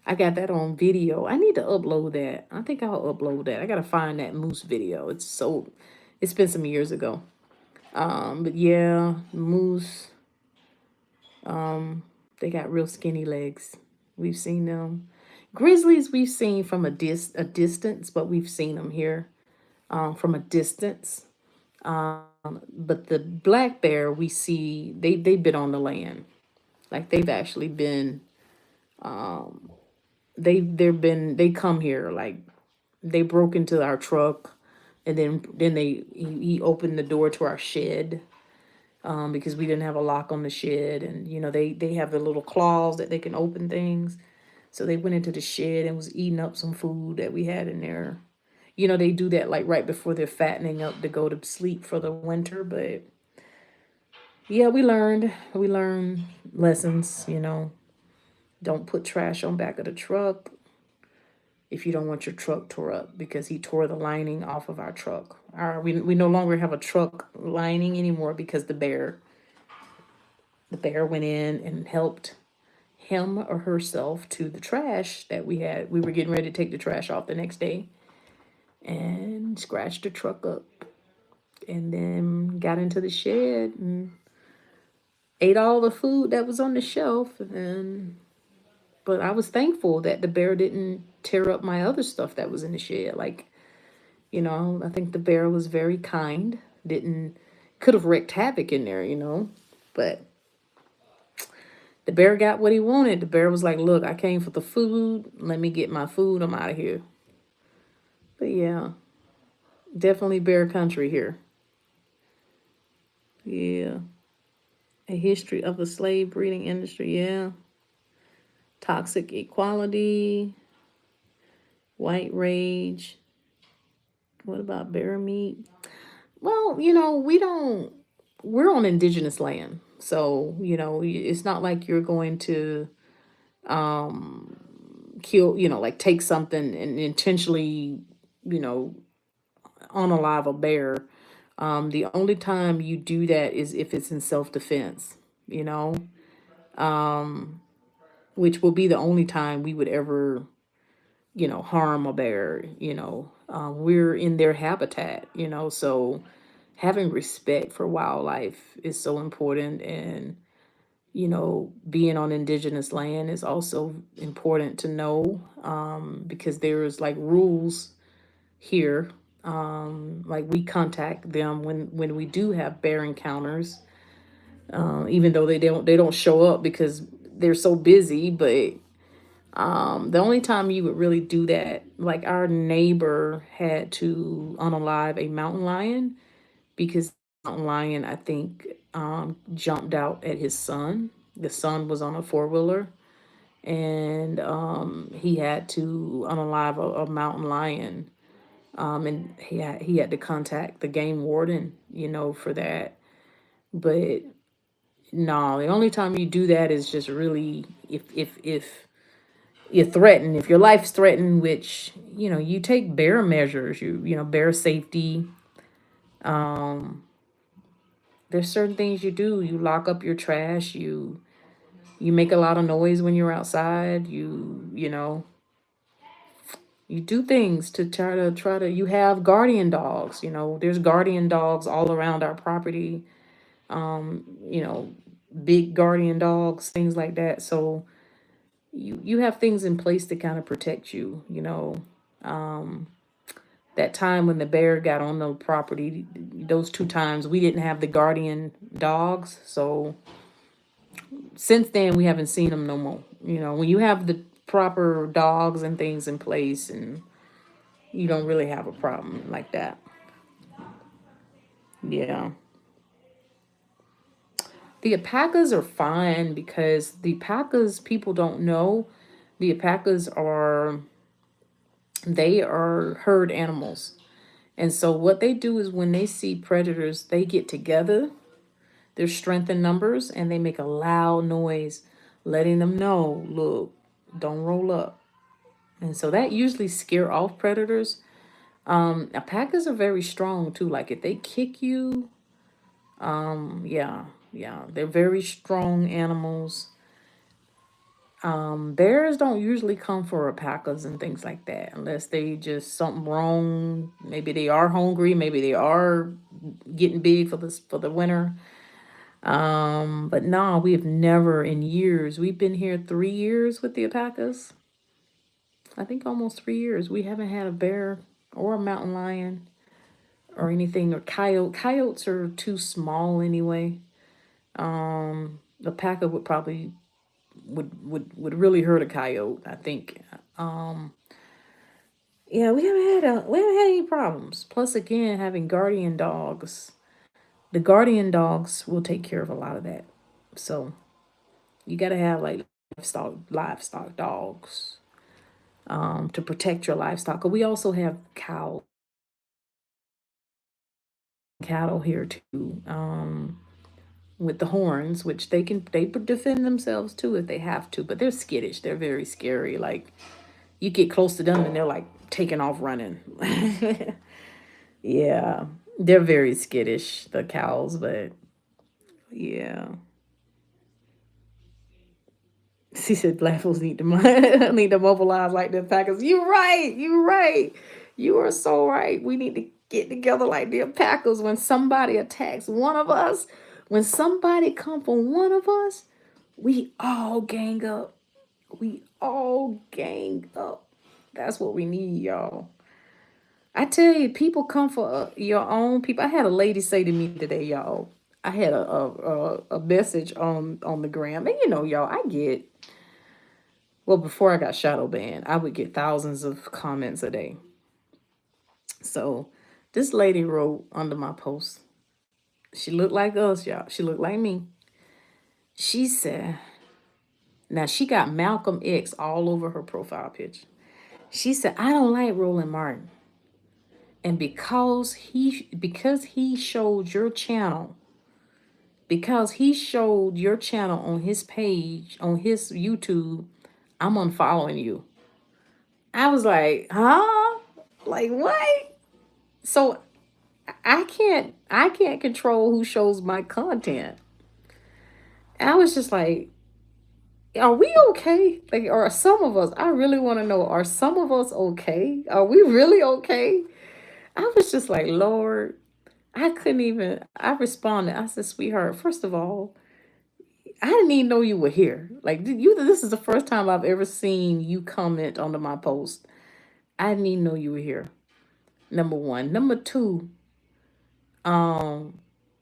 Speaker 1: I got that on video. I need to upload that. I think I'll upload that. I gotta find that moose video. It's been some years ago. But yeah, moose, they got real skinny legs. We've seen them. Grizzlies we've seen from a distance, but we've seen them here, from a distance. But the black bear we see, they've been on the land. Like they've actually been, they come here, like they broke into our truck, and then he opened the door to our shed, because we didn't have a lock on the shed. And they have the little claws that they can open things. So they went into the shed and was eating up some food that we had in there. They do that like right before they're fattening up to go to sleep for the winter. But yeah, we learned lessons. Don't put trash on back of the truck if you don't want your truck tore up, because he tore the lining off of our truck. We no longer have a truck lining anymore because the bear went in and helped him or herself to the trash that we had. We were getting ready to take the trash off the next day, and scratched the truck up, and then got into the shed and ate all the food that was on the shelf. And but I was thankful that the bear didn't tear up my other stuff that was in the shed. Like, I think the bear was very kind. Didn't Could have wreaked havoc in there. But the bear got what he wanted. The bear was like, "Look, I came for the food. Let me get my food. I'm out of here." But yeah, definitely bear country here. Yeah. A history of the slave breeding industry. Yeah. Toxic equality, white rage. What about bear meat? Well, we're on indigenous land. So, it's not like you're going to kill, like take something and intentionally, you know, unalive a bear. The only time you do that is if it's in self defense, you know. um, which will be the only time we would ever, harm a bear. We're in their habitat, so having respect for wildlife is so important. And, being on indigenous land is also important to know, because there's like rules here. Like we contact them when we do have bear encounters, even though they don't show up because they're so busy. But the only time you would really do that, like our neighbor had to unalive a mountain lion because the mountain lion, I think, jumped out at his son. The son was on a four-wheeler, and he had to unalive a mountain lion. And he had to contact the game warden, for that. But no, the only time you do that is just really if you're threatened, if your life's threatened, which, you take bear measures, bear safety. Um, there's certain things you do. You lock up your trash. You make a lot of noise when you're outside. You do things to try to. You have guardian dogs. There's guardian dogs all around our property. Um, you know, big guardian dogs, things like that. So you have things in place to kind of protect you. Um, that time when the bear got on the property, those two times we didn't have the guardian dogs. So since then we haven't seen them no more. When you have the proper dogs and things in place, and you don't really have a problem like that. Yeah. The alpacas are fine because the alpacas, people don't know, the alpacas they are herd animals. And so what they do is when they see predators, they get together. There's strength in numbers, and they make a loud noise, letting them know, look, don't roll up. And so that usually scare off predators. Alpacas are very strong too. Like if they kick you, yeah, yeah, they're very strong animals. Bears don't usually come for alpacas and things like that unless they just something wrong. Maybe they are hungry. Maybe they are getting big for the winter. But no, we have never in years. We've been here 3 years with the alpacas. I think almost 3 years. We haven't had a bear or a mountain lion or anything, or coyote. Coyotes are too small anyway. The alpaca would probably would really hurt a coyote, I think. Yeah, we haven't had any problems. Plus, again, having guardian dogs, the guardian dogs will take care of a lot of that. So you got to have like livestock dogs, to protect your livestock. But we also have cattle here too, with the horns, which they defend themselves too if they have to. But they're skittish. They're very scary. Like you get close to them and they're like taking off running. Yeah, they're very skittish, the cows. But yeah, she said black folks need to need to mobilize like the Packers. You right. You right. You are so right. We need to get together like the Packers when somebody attacks one of us. When somebody come for one of us, we all gang up. We all gang up. That's what we need, y'all. I tell you, people come for your own people. I had a lady say to me today, y'all. I had a message on the gram, and y'all, I get, well, before I got shadow banned, I would get thousands of comments a day. So this lady wrote under my post. She looked like us, y'all. She looked like me. She said, now she got Malcolm X all over her profile picture. She said, I don't like Roland Martin. And because he showed your channel, because he showed your channel on his page, on his YouTube, I'm unfollowing you. I was like, huh? Like what? So I can't control who shows my content. And I was just like, Are we okay? Like, are some of us, I really want to know, are some of us okay? Are we really okay? I was just like, Lord, I couldn't even, I responded. I said, sweetheart, first of all, I didn't even know you were here. Like, you, this is the first time I've ever seen you comment under my post. I didn't even know you were here. Number one. Number two, um,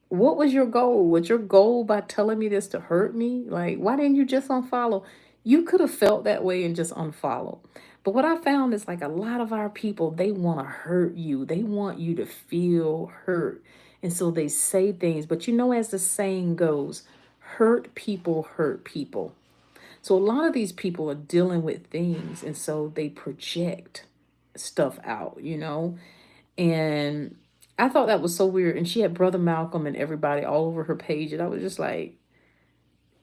Speaker 1: what was your goal? Was your goal by telling me this to hurt me? Like, why didn't you just unfollow? You could have felt that way and just unfollow. But what I found is like a lot of our people, they want to hurt you. They want you to feel hurt. And so they say things. But you know, as the saying goes, hurt people hurt people. So a lot of these people are dealing with things. And so they project stuff out, you know? And I thought that was so weird. And she had Brother Malcolm and everybody all over her page. And I was just like,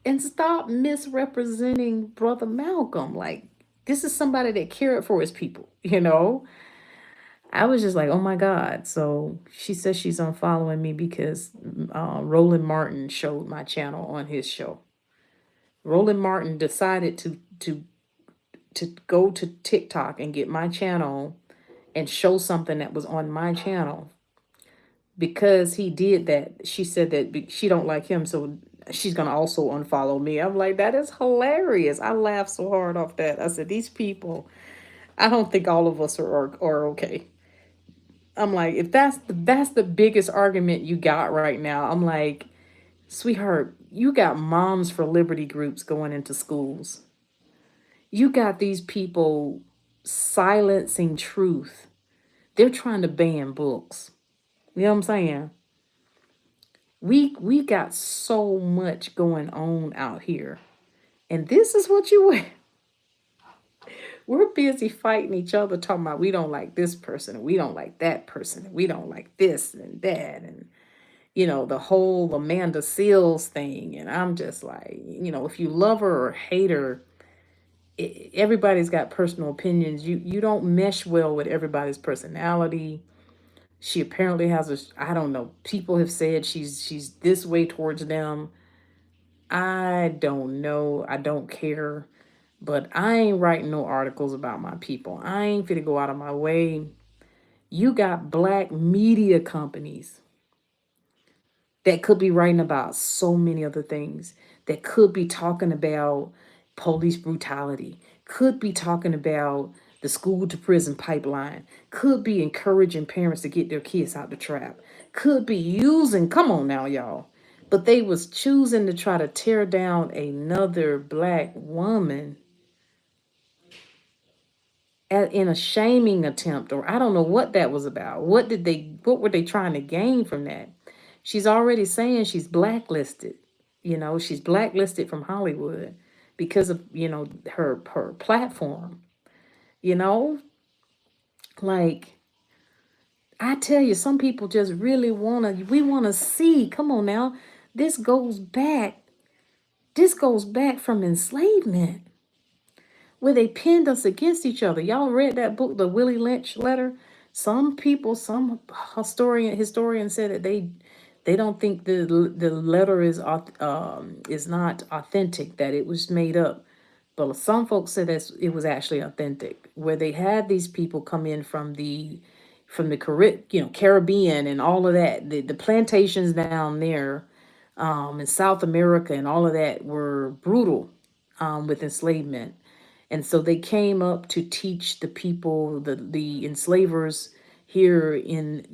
Speaker 1: and stop misrepresenting Brother Malcolm. Like, this is somebody that cared for his people, you know? I was just like, oh my God. So she says she's unfollowing me because Roland Martin showed my channel on his show. Roland Martin decided to go to TikTok and get my channel and show something that was on my channel. Because he did that, she said that she don't like him, so she's gonna also unfollow me. I'm like, that is hilarious. I laughed so hard off that. I said, these people, I don't think all of us are okay. I'm like, if that's the biggest argument you got right now, I'm like, sweetheart, you got Moms for Liberty groups going into schools. You got these people silencing truth. They're trying to ban books. You know what I'm saying? We got so much going on out here. And this is what you we're busy fighting each other, talking about we don't like this person and we don't like that person and we don't like this and that, and the whole Amanda Seals thing. And I'm just like, if you love her or hate her, everybody's got personal opinions. You don't mesh well with everybody's personality. She apparently has I don't know, people have said she's this way towards them. I don't know. I don't care. But I ain't writing no articles about my people. I ain't finna go out of my way. You got black media companies that could be writing about so many other things, that could be talking about police brutality, could be talking about the school to prison pipeline, could be encouraging parents to get their kids out the trap, could be using, come on now, y'all. But they was choosing to try to tear down another black woman in a shaming attempt, or I don't know what that was about. What were they trying to gain from that? She's already saying she's blacklisted. She's blacklisted from Hollywood because of, her platform. You know, like, I tell you, some people just really we want to see, come on now, this goes back from enslavement, where they pinned us against each other. Y'all read that book, the Willie Lynch letter? Some people, some historians said that they don't think the letter is not authentic, that it was made up. But some folks said that it was actually authentic, where they had these people come in from the Caribbean and all of that. The plantations down there in South America and all of that were brutal with enslavement. And so they came up to teach the people, the enslavers here in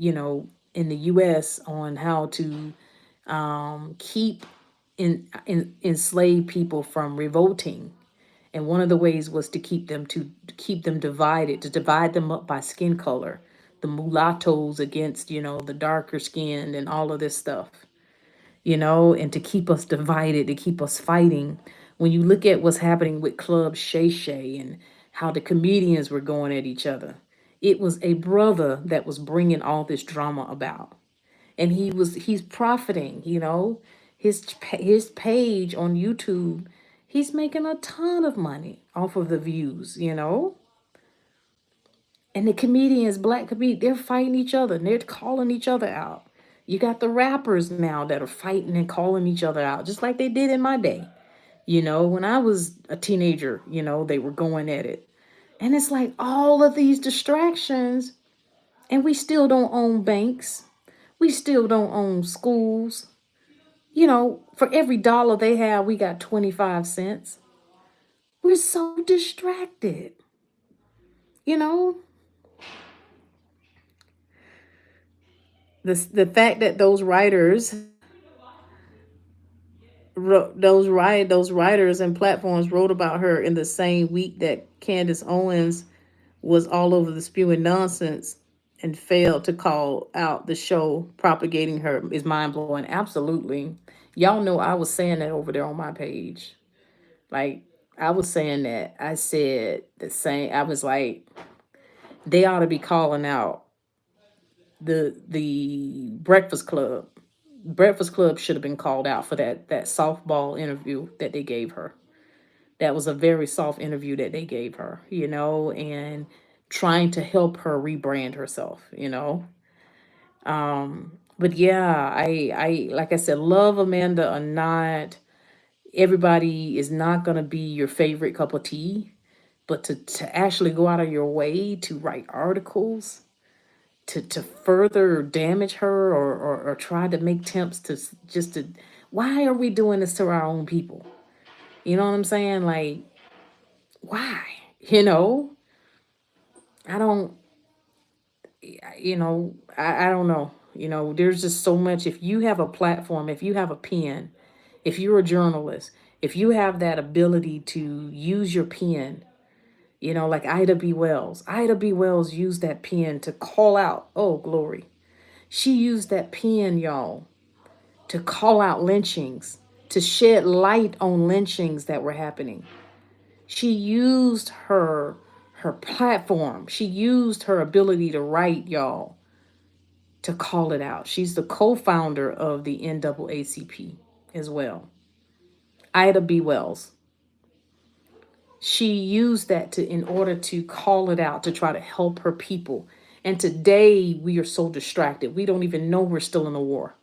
Speaker 1: the US, on how to keep enslaved people from revolting. And one of the ways was to keep them divided, to divide them up by skin color, the mulattoes against, the darker skinned and all of this stuff, and to keep us divided, to keep us fighting. When you look at what's happening with Club Shay Shay and how the comedians were going at each other, it was a brother that was bringing all this drama about. And he's profiting, his page on YouTube, he's making a ton of money off of the views. And the comedians, black comedians, they're fighting each other and they're calling each other out. You got the rappers now that are fighting and calling each other out, just like they did in my day. When I was a teenager, they were going at it. And it's like all of these distractions, and we still don't own banks. We still don't own schools. For every dollar they have, we got 25 cents. We're so distracted. You know, the fact that those writers wrote those writers and platforms wrote about her in the same week that Candace Owens was all over the spewing nonsense and failed to call out the show propagating her is mind blowing. Absolutely. Y'all know I was saying that over there on my page. Like, I was saying that. I said the same. I was like, they ought to be calling out the Breakfast Club. Breakfast Club should have been called out for that softball interview that they gave her. That was a very soft interview that they gave her, and trying to help her rebrand herself. But yeah, I like I said, love Amanda or not, everybody is not gonna be your favorite cup of tea. But to actually go out of your way to write articles to further damage her, or try to make attempts just to, why are we doing this to our own people? You know what I'm saying? Like, why? You know, I don't, I don't know. There's just so much. If you have a platform, if you have a pen, if you're a journalist, if you have that ability to use your pen, like Ida B. Wells. Ida B. Wells used that pen to call out, oh, glory. She used that pen, y'all, to call out lynchings, to shed light on lynchings that were happening. She used her platform. She used her ability to write, y'all, to call it out. She's the co-founder of the NAACP as well. Ida B. Wells. She used that to in order to call it out, to try to help her people. And today we are so distracted. We don't even know we're still in a war.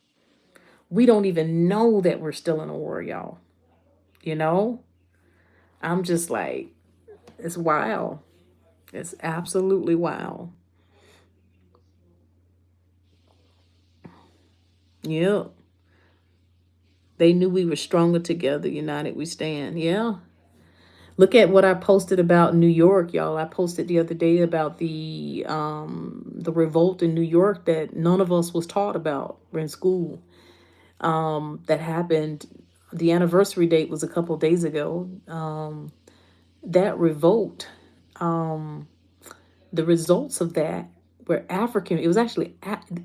Speaker 1: We don't even know that we're still in a war, y'all. You know? I'm just like, it's wild. It's absolutely wild. Yep. They knew we were stronger together, united we stand. Yeah. Look at what I posted about New York, y'all. I posted the other day about the revolt in New York that none of us was taught about. We're in school. That happened. The anniversary date was a couple days ago. That revolt, um, the results of that were African. It was actually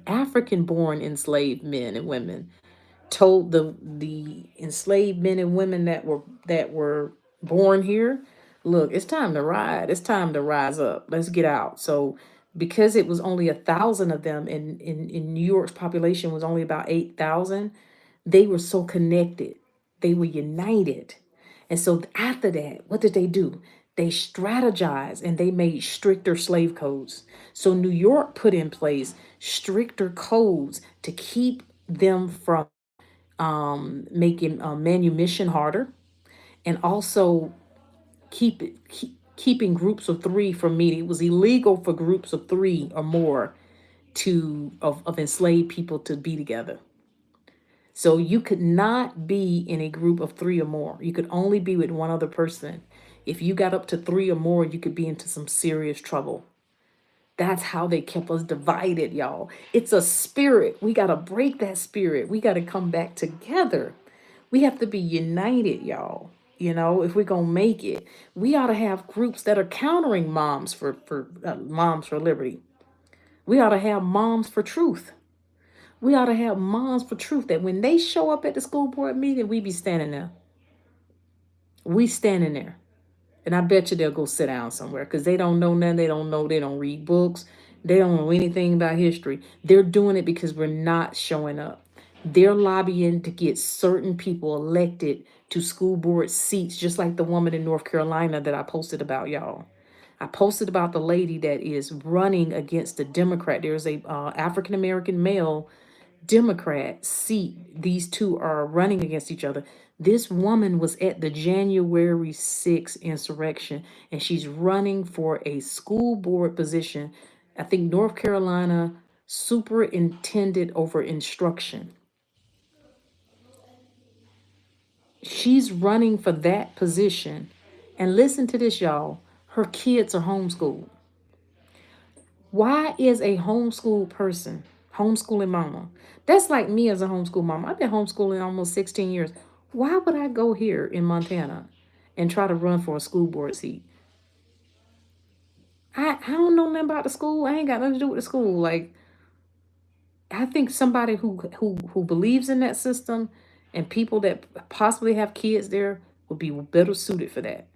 Speaker 1: African-born enslaved men and women told the enslaved men and women that were born here, look, it's time to ride. It's time to rise up. Let's get out. So because it was only 1,000 of them, in New York's population was only about 8,000, they were so connected. They were united. And so after that, what did they do? They strategized and they made stricter slave codes. So New York put in place stricter codes to keep them from making manumission harder, and also keeping groups of three from meeting. It was illegal for groups of three or more of enslaved people to be together. So you could not be in a group of three or more. You could only be with one other person. If you got up to three or more, you could be into some serious trouble. That's how they kept us divided, y'all. It's a spirit. We got to break that spirit. We got to come back together. We have to be united, y'all. If we're going to make it, we ought to have groups that are countering moms for liberty. We ought to have moms for truth. We ought to have moms for truth, that when they show up at the school board meeting, we be standing there. We standing there. And I bet you they'll go sit down somewhere because they don't know nothing. They don't know. They don't read books. They don't know anything about history. They're doing it because we're not showing up. They're lobbying to get certain people elected to school board seats, just like the woman in North Carolina that I posted about, y'all. I posted about the lady that is running against the Democrat. There's a African American male Democrat seat these two are running against each other. This woman was at the January 6th insurrection, and she's running for a school board position. I think North Carolina superintendent over instruction. She's running for that position. And listen to this, y'all. Her kids are homeschooled. Why is a homeschool person, homeschooling mama? That's like me as a homeschool mama. I've been homeschooling almost 16 years. Why would I go here in Montana and try to run for a school board seat? I don't know nothing about the school. I ain't got nothing to do with the school. Like, I think somebody who believes in that system and people that possibly have kids there would be better suited for that.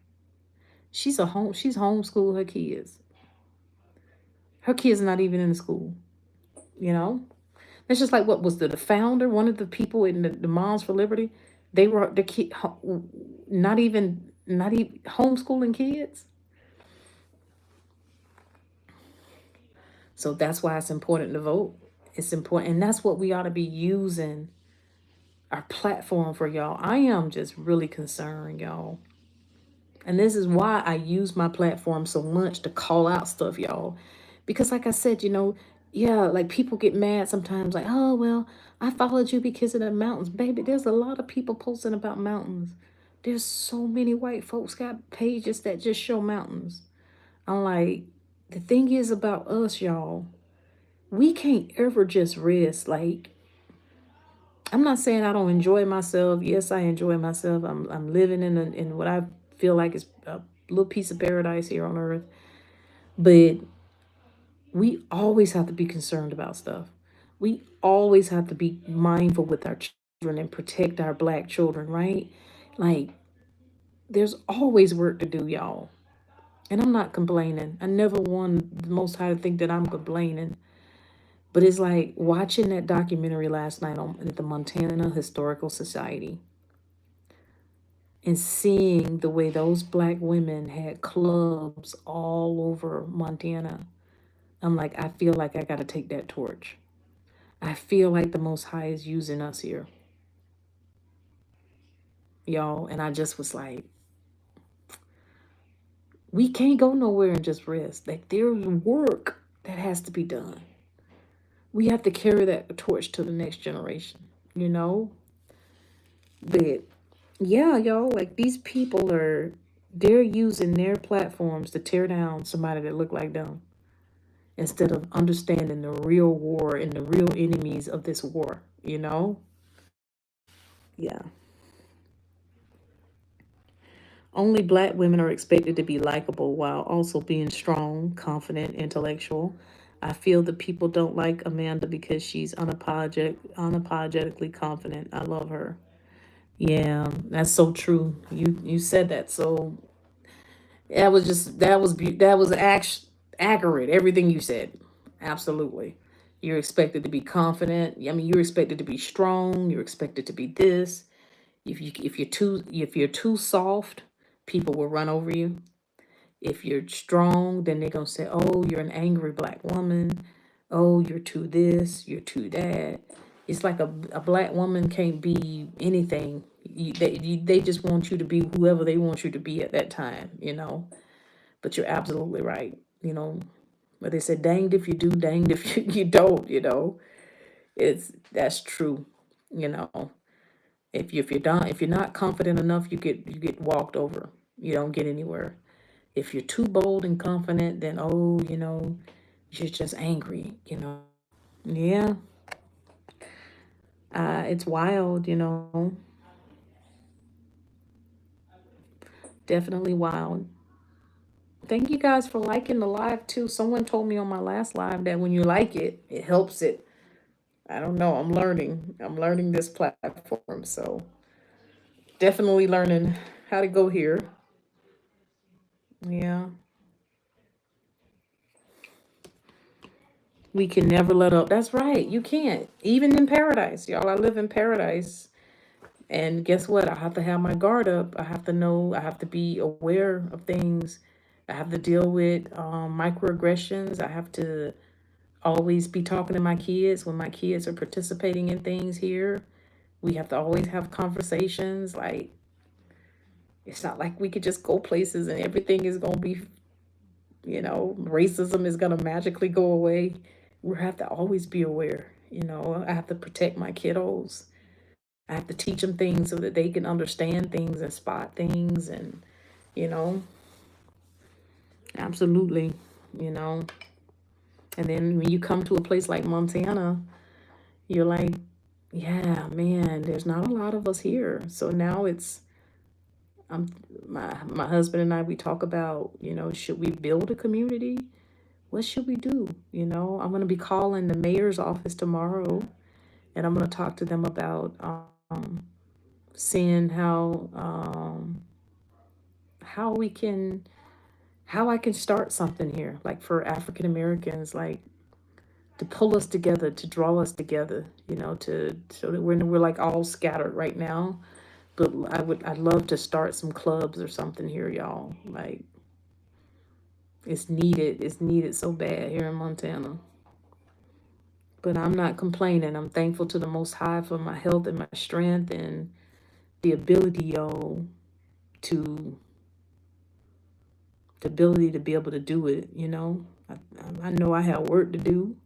Speaker 1: She's homeschooled her kids. Her kids are not even in the school, you know? It's just like what was the founder, one of the people in the Moms for Liberty. They were the kid, not even homeschooling kids. So that's why it's important to vote. It's important, and that's what we ought to be using our platform for, y'all. I am just really concerned, y'all. And this is why I use my platform so much to call out stuff, y'all. Because like I said, yeah, like people get mad sometimes, like, oh well, I followed you because of the mountains. Baby, there's a lot of people posting about mountains. There's so many white folks got pages that just show mountains. I'm like, the thing is about us, y'all, we can't ever just rest. Like, I'm not saying I don't enjoy myself. Yes, I enjoy myself. I'm living in what I feel like is a little piece of paradise here on earth. But we always have to be concerned about stuff. We always have to be mindful with our children and protect our black children, right? Like, there's always work to do, y'all. And I'm not complaining. I never want the Most High to think that I'm complaining. But it's like watching that documentary last night on the Montana Historical Society and seeing the way those black women had clubs all over Montana. I'm like, I feel like I got to take that torch. I feel like the Most High is using us here, y'all. And I just was like, we can't go nowhere and just rest. Like, there's work that has to be done. We have to carry that torch to the next generation, you know? But yeah, y'all, like these people they're using their platforms to tear down somebody that look like them instead of understanding the real war and the real enemies of this war, you know? Yeah. Only black women are expected to be likable while also being strong, confident, intellectual. I feel that people don't like Amanda because she's unapologetically confident. I love her. Yeah, that's so true. You said that. So that was accurate. Everything you said. Absolutely. You're expected to be confident. I mean, you're expected to be strong. You're expected to be this. If you're too soft, people will run over you. If you're strong, then they're gonna say, "Oh, you're an angry black woman. Oh, you're too this. You're too that." It's like a black woman can't be anything. They just want you to be whoever they want you to be at that time, you know. But you're absolutely right, you know. But they said, "Danged if you do, danged if you don't." You know, that's true. You know, if you're not confident enough, you get walked over. You don't get anywhere. If you're too bold and confident, then you're just angry, you know. Yeah, it's wild, you know. Definitely wild. Thank you guys for liking the live too. Someone told me on my last live that when you like it, it helps it. I don't know. I'm learning. I'm learning this platform, so definitely learning how to go here. Yeah, we can never let up. That's right. You can't. Even in paradise, y'all. I live in paradise. And guess what? I have to have my guard up. I have to know, I have to be aware of things. I have to deal with microaggressions. I have to always be talking to my kids when my kids are participating in things here. We have to always have conversations. Like, it's not like we could just go places and everything is going to be, racism is going to magically go away. We have to always be aware. I have to protect my kiddos. I have to teach them things so that they can understand things and spot things. And, you know, absolutely, you know. And then when you come to a place like Montana, you're like, yeah, man, there's not a lot of us here. So now it's, um, my husband and I, we talk about, should we build a community? What should we do? I'm going to be calling the mayor's office tomorrow, and I'm going to talk to them about seeing how we can how I can start something here, like for African Americans, like to pull us together, to draw us together, to so that we're like all scattered right now. But I'd love to start some clubs or something here, y'all. Like, it's needed. It's needed so bad here in Montana. But I'm not complaining. I'm thankful to the Most High for my health and my strength and the ability, y'all, to the ability to be able to do it. I know I have work to do,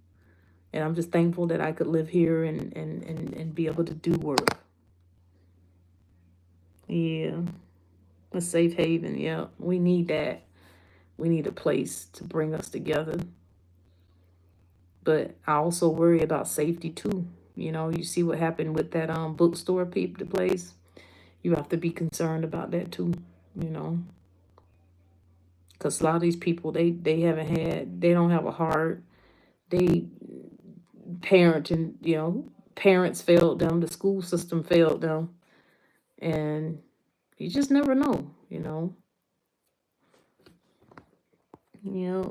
Speaker 1: and I'm just thankful that I could live here and be able to do work. Yeah, a safe haven. Yeah, we need that. We need a place to bring us together. But I also worry about safety too. You see what happened with that bookstore the place. You have to be concerned about that too. You know, because a lot of these people, they don't have a heart. They parenting, parents failed them, the school system failed them, and you just never know. Yeah.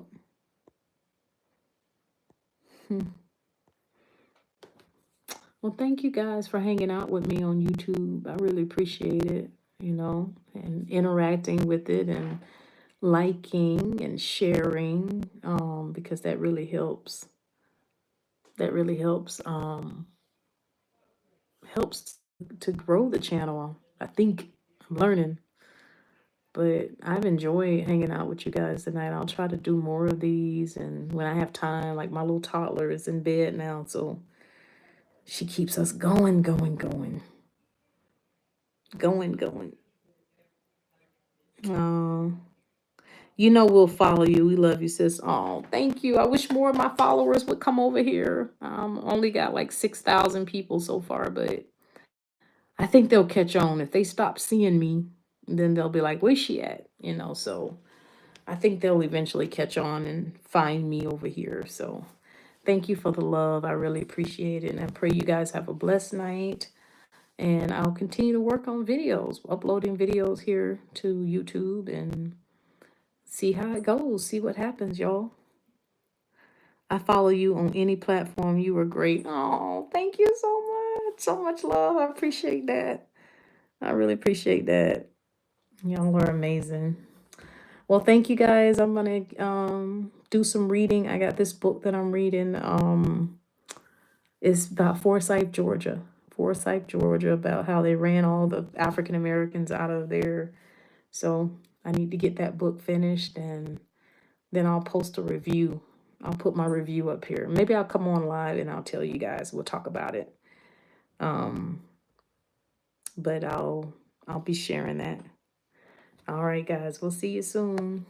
Speaker 1: Well, thank you guys for hanging out with me on YouTube. I really appreciate it, and interacting with it and liking and sharing, because that really helps. That really helps to grow the channel. I think I'm learning, but I've enjoyed hanging out with you guys tonight. I'll try to do more of these, and when I have time, like my little toddler is in bed now, so she keeps us going, going, going, going, going. Oh, we'll follow you. We love you, sis. Oh, thank you. I wish more of my followers would come over here. Only got like 6,000 people so far, but I think they'll catch on. If they stop seeing me, then they'll be like, where's she at? So I think they'll eventually catch on and find me over here. So thank you for the love. I really appreciate it. And I pray you guys have a blessed night. And I'll continue to work on videos, uploading videos here to YouTube and see how it goes, see what happens, y'all. I follow you on any platform. You were great. Oh, thank you so much. So much love. I appreciate that. I really appreciate that. Y'all are amazing. Well, thank you guys. I'm gonna do some reading. I got this book that I'm reading. It's about Forsyth, Georgia. Forsyth, Georgia, about how they ran all the African Americans out of there. So I need to get that book finished, and then I'll post a review. I'll put my review up here. Maybe I'll come on live and I'll tell you guys. We'll talk about it. Um, but I'll be sharing that. All right, guys. We'll see you soon.